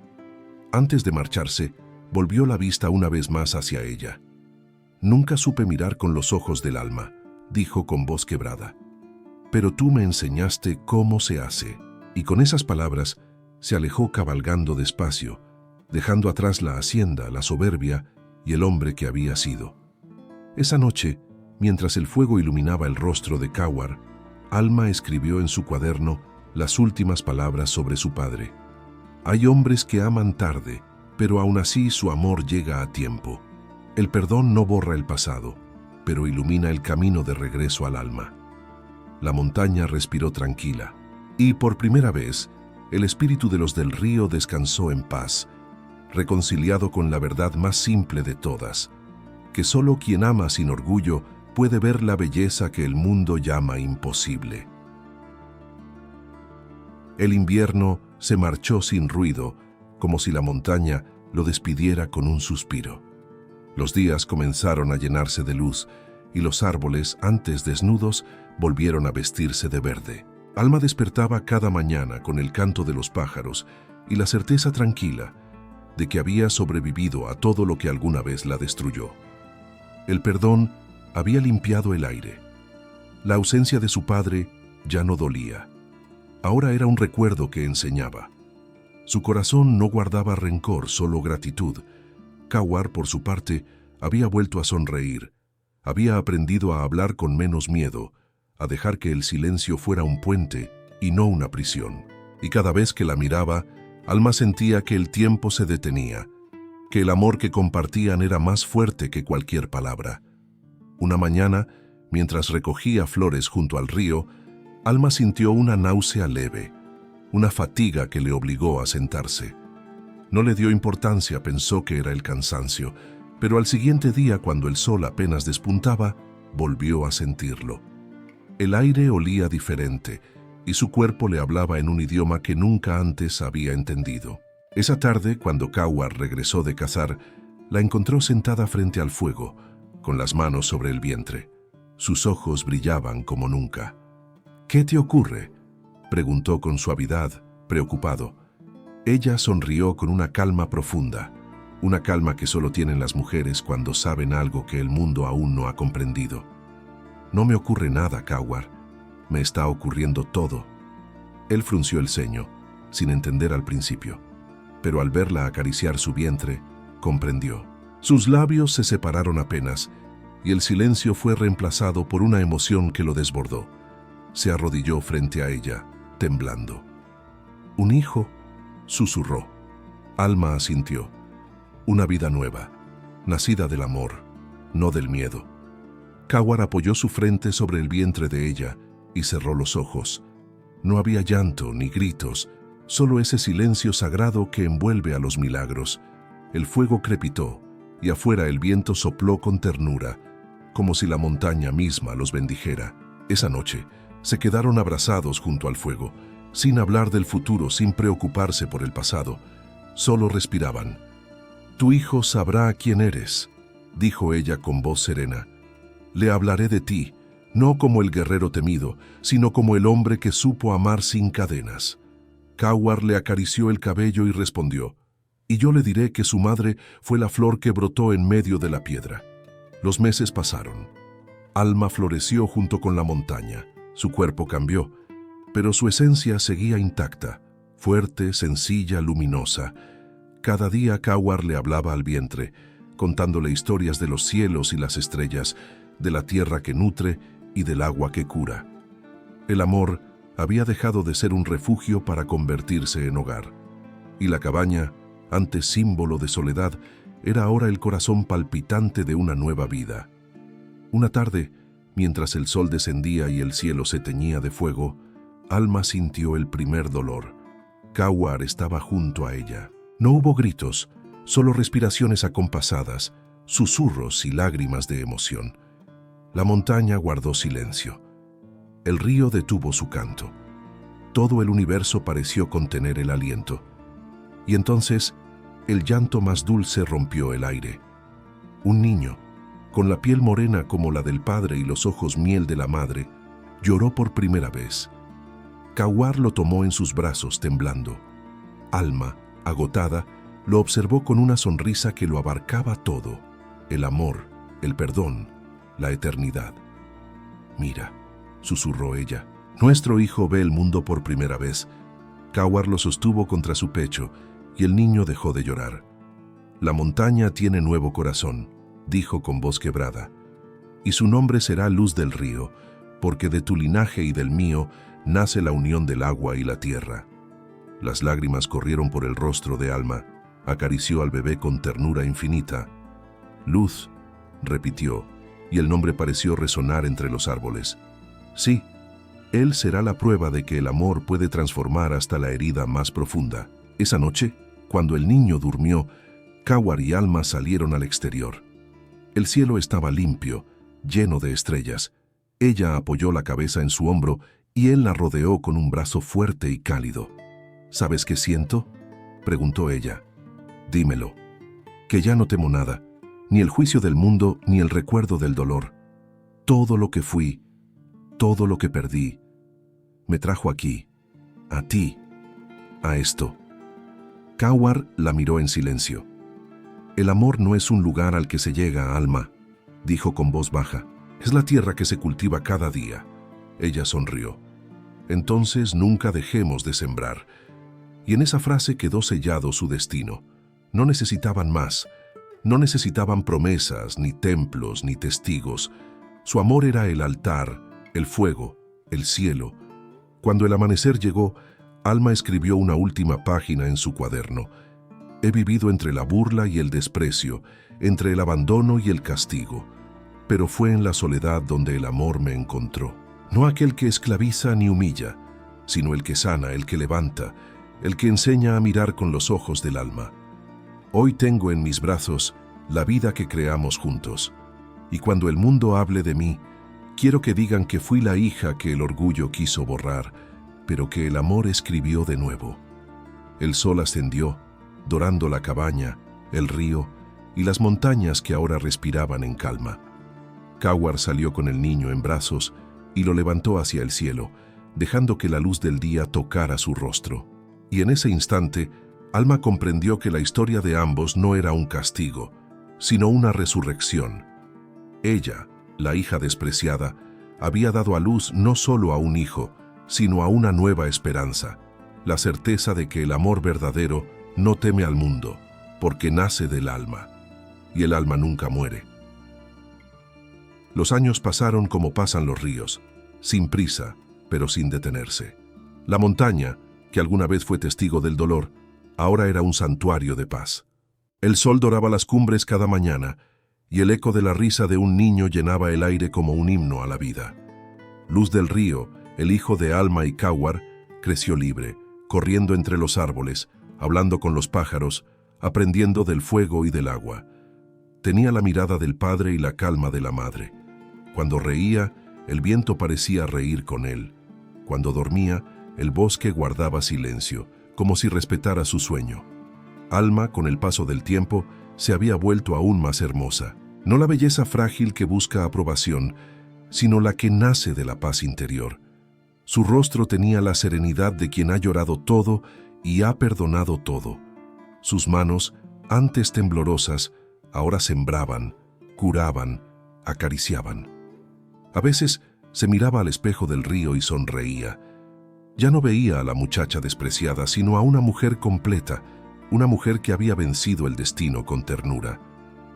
A: Antes de marcharse, volvió la vista una vez más hacia ella. «Nunca supe mirar con los ojos del alma», dijo con voz quebrada. «Pero tú me enseñaste cómo se hace». Y con esas palabras se alejó cabalgando despacio, dejando atrás la hacienda, la soberbia y el hombre que había sido. Esa noche, mientras el fuego iluminaba el rostro de Cauar, Alma escribió en su cuaderno las últimas palabras sobre su padre. «Hay hombres que aman tarde, pero aún así su amor llega a tiempo. El perdón no borra el pasado, pero ilumina el camino de regreso al alma». La montaña respiró tranquila, y por primera vez, el espíritu de los del río descansó en paz, reconciliado con la verdad más simple de todas, que solo quien ama sin orgullo puede ver la belleza que el mundo llama imposible. El invierno se marchó sin ruido, como si la montaña lo despidiera con un suspiro. Los días comenzaron a llenarse de luz, y los árboles, antes desnudos, volvieron a vestirse de verde. Alma despertaba cada mañana con el canto de los pájaros y la certeza tranquila de que había sobrevivido a todo lo que alguna vez la destruyó. El perdón había limpiado el aire. La ausencia de su padre ya no dolía. Ahora era un recuerdo que enseñaba. Su corazón no guardaba rencor, solo gratitud. Cauar, por su parte, había vuelto a sonreír. Había aprendido a hablar con menos miedo, a dejar que el silencio fuera un puente y no una prisión. Y cada vez que la miraba, Alma sentía que el tiempo se detenía, que el amor que compartían era más fuerte que cualquier palabra. Una mañana, mientras recogía flores junto al río, Alma sintió una náusea leve, una fatiga que le obligó a sentarse. No le dio importancia, pensó que era el cansancio, pero al siguiente día, cuando el sol apenas despuntaba, volvió a sentirlo. El aire olía diferente y su cuerpo le hablaba en un idioma que nunca antes había entendido. Esa tarde, cuando Cawar regresó de cazar, la encontró sentada frente al fuego, con las manos sobre el vientre. Sus ojos brillaban como nunca. «¿Qué te ocurre?», preguntó con suavidad, preocupado. Ella sonrió con una calma profunda, una calma que solo tienen las mujeres cuando saben algo que el mundo aún no ha comprendido. «No me ocurre nada, Cawar. Me está ocurriendo todo». Él frunció el ceño, sin entender al principio, pero al verla acariciar su vientre, comprendió. Sus labios se separaron apenas, y el silencio fue reemplazado por una emoción que lo desbordó. Se arrodilló frente a ella, temblando. «¿Un hijo?», susurró. Alma asintió. Una vida nueva, nacida del amor, no del miedo. Cawar apoyó su frente sobre el vientre de ella y cerró los ojos. No había llanto ni gritos, solo ese silencio sagrado que envuelve a los milagros. El fuego crepitó y afuera el viento sopló con ternura, como si la montaña misma los bendijera. Esa noche se quedaron abrazados junto al fuego, sin hablar del futuro, sin preocuparse por el pasado. Solo respiraban. «Tu hijo sabrá quién eres», dijo ella con voz serena. «Le hablaré de ti, no como el guerrero temido, sino como el hombre que supo amar sin cadenas». Cawar le acarició el cabello y respondió. «Y yo le diré que su madre fue la flor que brotó en medio de la piedra». Los meses pasaron. Alma floreció junto con la montaña. Su cuerpo cambió, pero su esencia seguía intacta, fuerte, sencilla, luminosa. Cada día Cawar le hablaba al vientre, contándole historias de los cielos y las estrellas, de la tierra que nutre y del agua que cura. El amor había dejado de ser un refugio para convertirse en hogar, y la cabaña, antes símbolo de soledad, era ahora el corazón palpitante de una nueva vida. Una tarde, mientras el sol descendía y el cielo se teñía de fuego, Alma sintió el primer dolor. Cawar estaba junto a ella. No hubo gritos, solo respiraciones acompasadas, susurros y lágrimas de emoción. La montaña guardó silencio. El río detuvo su canto. Todo el universo pareció contener el aliento. Y entonces, el llanto más dulce rompió el aire. Un niño, con la piel morena como la del padre y los ojos miel de la madre, lloró por primera vez. Cawar lo tomó en sus brazos temblando. Alma, agotada, lo observó con una sonrisa que lo abarcaba todo: el amor, el perdón, la eternidad. «Mira», susurró ella, «nuestro hijo ve el mundo por primera vez». Cawar lo sostuvo contra su pecho y el niño dejó de llorar. «La montaña tiene nuevo corazón», dijo con voz quebrada, «y su nombre será Luz del Río, porque de tu linaje y del mío nace la unión del agua y la tierra». Las lágrimas corrieron por el rostro de Alma. Acarició al bebé con ternura infinita. «Luz», repitió, y el nombre pareció resonar entre los árboles. «Sí, él será la prueba de que el amor puede transformar hasta la herida más profunda». Esa noche, cuando el niño durmió, Cawar y Alma salieron al exterior. El cielo estaba limpio, lleno de estrellas. Ella apoyó la cabeza en su hombro y él la rodeó con un brazo fuerte y cálido. «¿Sabes qué siento?», preguntó ella. «Dímelo». «Que ya no temo nada, ni el juicio del mundo ni el recuerdo del dolor. Todo lo que fui, todo lo que perdí, me trajo aquí, a ti, a esto». Cawar la miró en silencio. «El amor no es un lugar al que se llega, Alma», dijo con voz baja. «Es la tierra que se cultiva cada día». Ella sonrió. «Entonces nunca dejemos de sembrar». Y en esa frase quedó sellado su destino. No necesitaban más, no necesitaban promesas, ni templos, ni testigos. Su amor era el altar, el fuego, el cielo. Cuando el amanecer llegó, Alma escribió una última página en su cuaderno. «He vivido entre la burla y el desprecio, entre el abandono y el castigo. pero fue en la soledad donde el amor me encontró. No aquel que esclaviza ni humilla, sino el que sana, el que levanta, el que enseña a mirar con los ojos del alma. Hoy tengo en mis brazos la vida que creamos juntos, y cuando el mundo hable de mí, quiero que digan que fui la hija que el orgullo quiso borrar, pero que el amor escribió de nuevo. El sol ascendió, dorando la cabaña, el río y las montañas que ahora respiraban en calma. Cawar salió con el niño en brazos y lo levantó hacia el cielo, dejando que la luz del día tocara su rostro. Y en ese instante, Alma comprendió que la historia de ambos no era un castigo, sino una resurrección. Ella, la hija despreciada, había dado a luz no solo a un hijo, sino a una nueva esperanza, la certeza de que el amor verdadero no teme al mundo, porque nace del alma, y el alma nunca muere. Los años pasaron como pasan los ríos, sin prisa, pero sin detenerse. La montaña, que alguna vez fue testigo del dolor, ahora era un santuario de paz. El sol doraba las cumbres cada mañana, y el eco de la risa de un niño llenaba el aire como un himno a la vida. Luz del Río, el hijo de Alma y Cawar, creció libre, corriendo entre los árboles, hablando con los pájaros, aprendiendo del fuego y del agua. Tenía la mirada del padre y la calma de la madre. Cuando reía, el viento parecía reír con él. Cuando dormía, el bosque guardaba silencio, como si respetara su sueño. Alma, con el paso del tiempo, se había vuelto aún más hermosa. No la belleza frágil que busca aprobación, sino la que nace de la paz interior. Su rostro tenía la serenidad de quien ha llorado todo y ha perdonado todo. Sus manos, antes temblorosas, ahora sembraban, curaban, acariciaban. A veces se miraba al espejo del río y sonreía. Ya no veía a la muchacha despreciada, sino a una mujer completa, una mujer que había vencido el destino con ternura.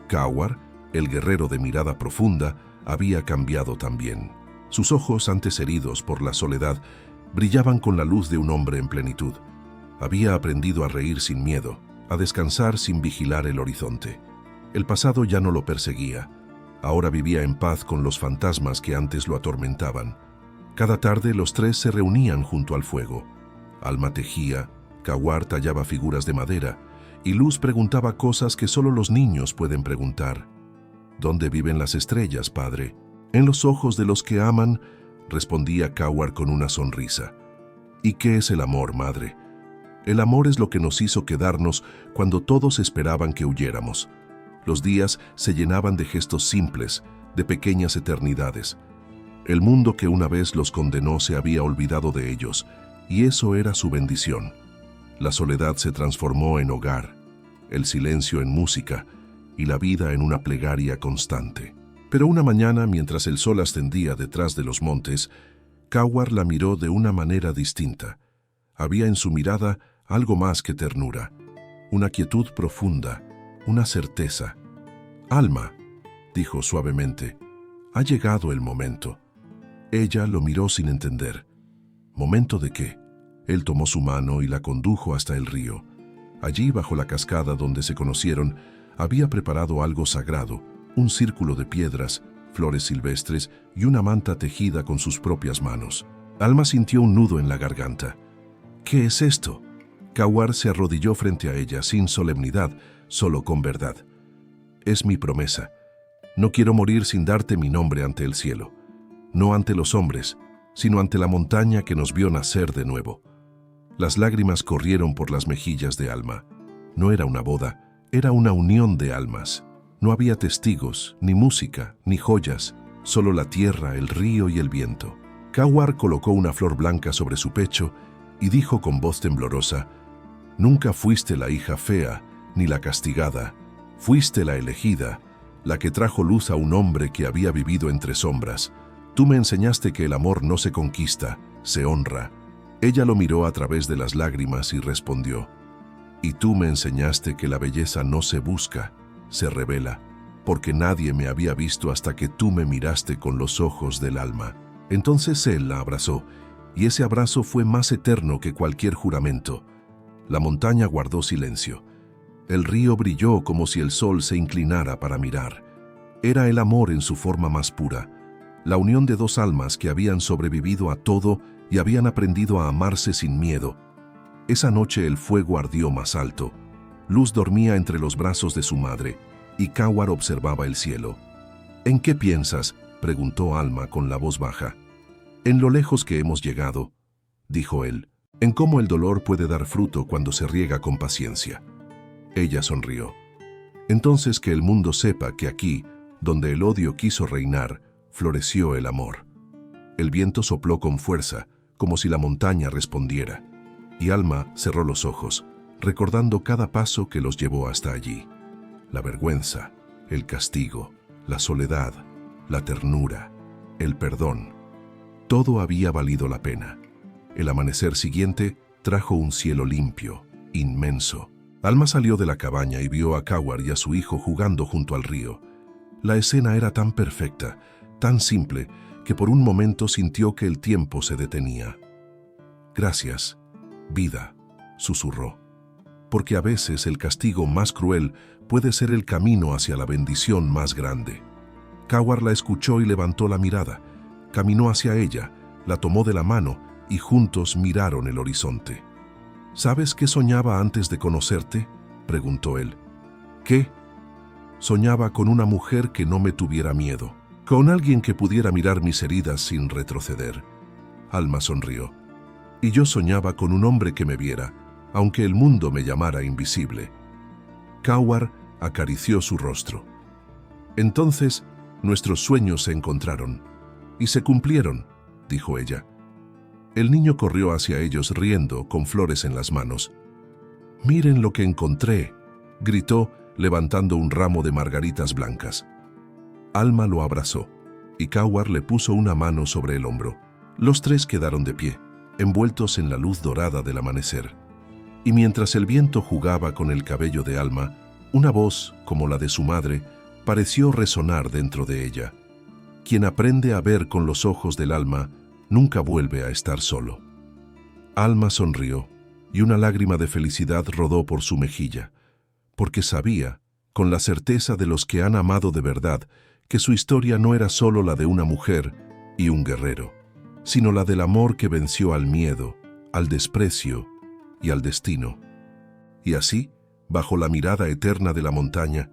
A: Cawar, el guerrero de mirada profunda, había cambiado también. Sus ojos, antes heridos por la soledad, brillaban con la luz de un hombre en plenitud. Había aprendido a reír sin miedo, a descansar sin vigilar el horizonte. El pasado ya no lo perseguía. Ahora vivía en paz con los fantasmas que antes lo atormentaban. Cada tarde los tres se reunían junto al fuego. Alma tejía, Cawar tallaba figuras de madera, y Luz preguntaba cosas que solo los niños pueden preguntar. ¿Dónde viven las estrellas, padre? En los ojos de los que aman, respondía Cawar con una sonrisa. ¿Y qué es el amor, madre? El amor es lo que nos hizo quedarnos cuando todos esperaban que huyéramos. Los días se llenaban de gestos simples, de pequeñas eternidades. El mundo que una vez los condenó se había olvidado de ellos, y eso era su bendición. La soledad se transformó en hogar, el silencio en música, y la vida en una plegaria constante. Pero una mañana, mientras el sol ascendía detrás de los montes, Cawar la miró de una manera distinta. Había en su mirada algo más que ternura, una quietud profunda, una certeza. «Alma», dijo suavemente, «ha llegado el momento». Ella lo miró sin entender. ¿Momento de qué? Él tomó su mano y la condujo hasta el río. Allí, bajo la cascada donde se conocieron, había preparado algo sagrado, un círculo de piedras, flores silvestres y una manta tejida con sus propias manos. Alma sintió un nudo en la garganta. «¿Qué es esto?» Cawar se arrodilló frente a ella sin solemnidad, solo con verdad. «Es mi promesa. No quiero morir sin darte mi nombre ante el cielo. No ante los hombres, sino ante la montaña que nos vio nacer de nuevo». Las lágrimas corrieron por las mejillas de Alma. No era una boda, era una unión de almas. No había testigos, ni música, ni joyas, solo la tierra, el río y el viento. Cawar colocó una flor blanca sobre su pecho y dijo con voz temblorosa: «Nunca fuiste la hija fea, ni la castigada. Fuiste la elegida, la que trajo luz a un hombre que había vivido entre sombras. Tú me enseñaste que el amor no se conquista, se honra». Ella lo miró a través de las lágrimas y respondió: «Y tú me enseñaste que la belleza no se busca, se revela, porque nadie me había visto hasta que tú me miraste con los ojos del alma». Entonces él la abrazó, y ese abrazo fue más eterno que cualquier juramento. La montaña guardó silencio. El río brilló como si el sol se inclinara para mirar. Era el amor en su forma más pura, la unión de dos almas que habían sobrevivido a todo y habían aprendido a amarse sin miedo. Esa noche el fuego ardió más alto. Luz dormía entre los brazos de su madre, y Cawar observaba el cielo. «¿En qué piensas?», preguntó Alma con la voz baja. «En lo lejos que hemos llegado», dijo él, «en cómo el dolor puede dar fruto cuando se riega con paciencia». Ella sonrió. «Entonces que el mundo sepa que aquí, donde el odio quiso reinar, floreció el amor». El viento sopló con fuerza, como si la montaña respondiera, y Alma cerró los ojos, recordando cada paso que los llevó hasta allí. La vergüenza, el castigo, la soledad, la ternura, el perdón. Todo había valido la pena. El amanecer siguiente trajo un cielo limpio, inmenso. Alma salió de la cabaña y vio a Cawar y a su hijo jugando junto al río. La escena era tan perfecta, tan simple, que por un momento sintió que el tiempo se detenía. «Gracias, vida», susurró, «porque a veces el castigo más cruel puede ser el camino hacia la bendición más grande». Cawar la escuchó y levantó la mirada. Caminó hacia ella, la tomó de la mano y juntos miraron el horizonte. «¿Sabes qué soñaba antes de conocerte?», preguntó él. «¿Qué?». «Soñaba con una mujer que no me tuviera miedo, con alguien que pudiera mirar mis heridas sin retroceder». Alma sonrió. «Y yo soñaba con un hombre que me viera, aunque el mundo me llamara invisible». Cawar acarició su rostro. «Entonces, nuestros sueños se encontraron y se cumplieron», dijo ella. El niño corrió hacia ellos riendo, con flores en las manos. «Miren lo que encontré», gritó, levantando un ramo de margaritas blancas. Alma lo abrazó, y Cawar le puso una mano sobre el hombro. Los tres quedaron de pie, envueltos en la luz dorada del amanecer. Y mientras el viento jugaba con el cabello de Alma, una voz, como la de su madre, pareció resonar dentro de ella. Quien aprende a ver con los ojos del alma, nunca vuelve a estar solo. Alma sonrió, y una lágrima de felicidad rodó por su mejilla, porque sabía, con la certeza de los que han amado de verdad, que su historia no era solo la de una mujer y un guerrero, sino la del amor que venció al miedo, al desprecio y al destino. Y así, bajo la mirada eterna de la montaña,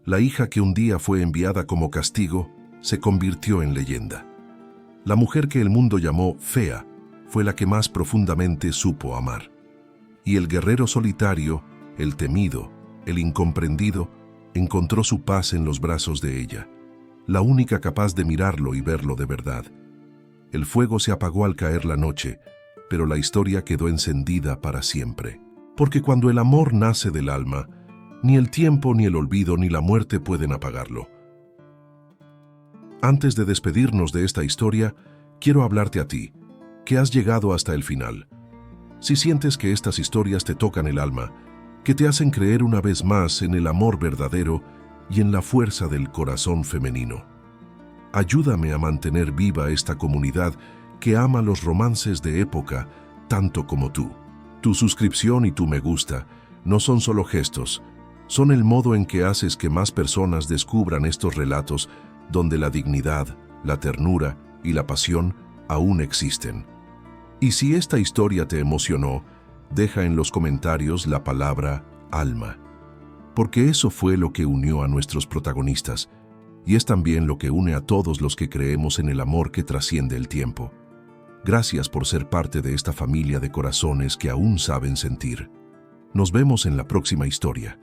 A: la hija que un día fue enviada como castigo se convirtió en leyenda. La mujer que el mundo llamó fea fue la que más profundamente supo amar. Y el guerrero solitario, el temido, el incomprendido, encontró su paz en los brazos de ella, la única capaz de mirarlo y verlo de verdad. El fuego se apagó al caer la noche, pero la historia quedó encendida para siempre. Porque cuando el amor nace del alma, ni el tiempo, ni el olvido, ni la muerte pueden apagarlo. Antes de despedirnos de esta historia, quiero hablarte a ti, que has llegado hasta el final. Si sientes que estas historias te tocan el alma, que te hacen creer una vez más en el amor verdadero y en la fuerza del corazón femenino, ayúdame a mantener viva esta comunidad que ama los romances de época tanto como tú. Tu suscripción y tu me gusta no son solo gestos, son el modo en que haces que más personas descubran estos relatos donde la dignidad, la ternura y la pasión aún existen. Y si esta historia te emocionó, deja en los comentarios la palabra alma, porque eso fue lo que unió a nuestros protagonistas, y es también lo que une a todos los que creemos en el amor que trasciende el tiempo. Gracias por ser parte de esta familia de corazones que aún saben sentir. Nos vemos en la próxima historia.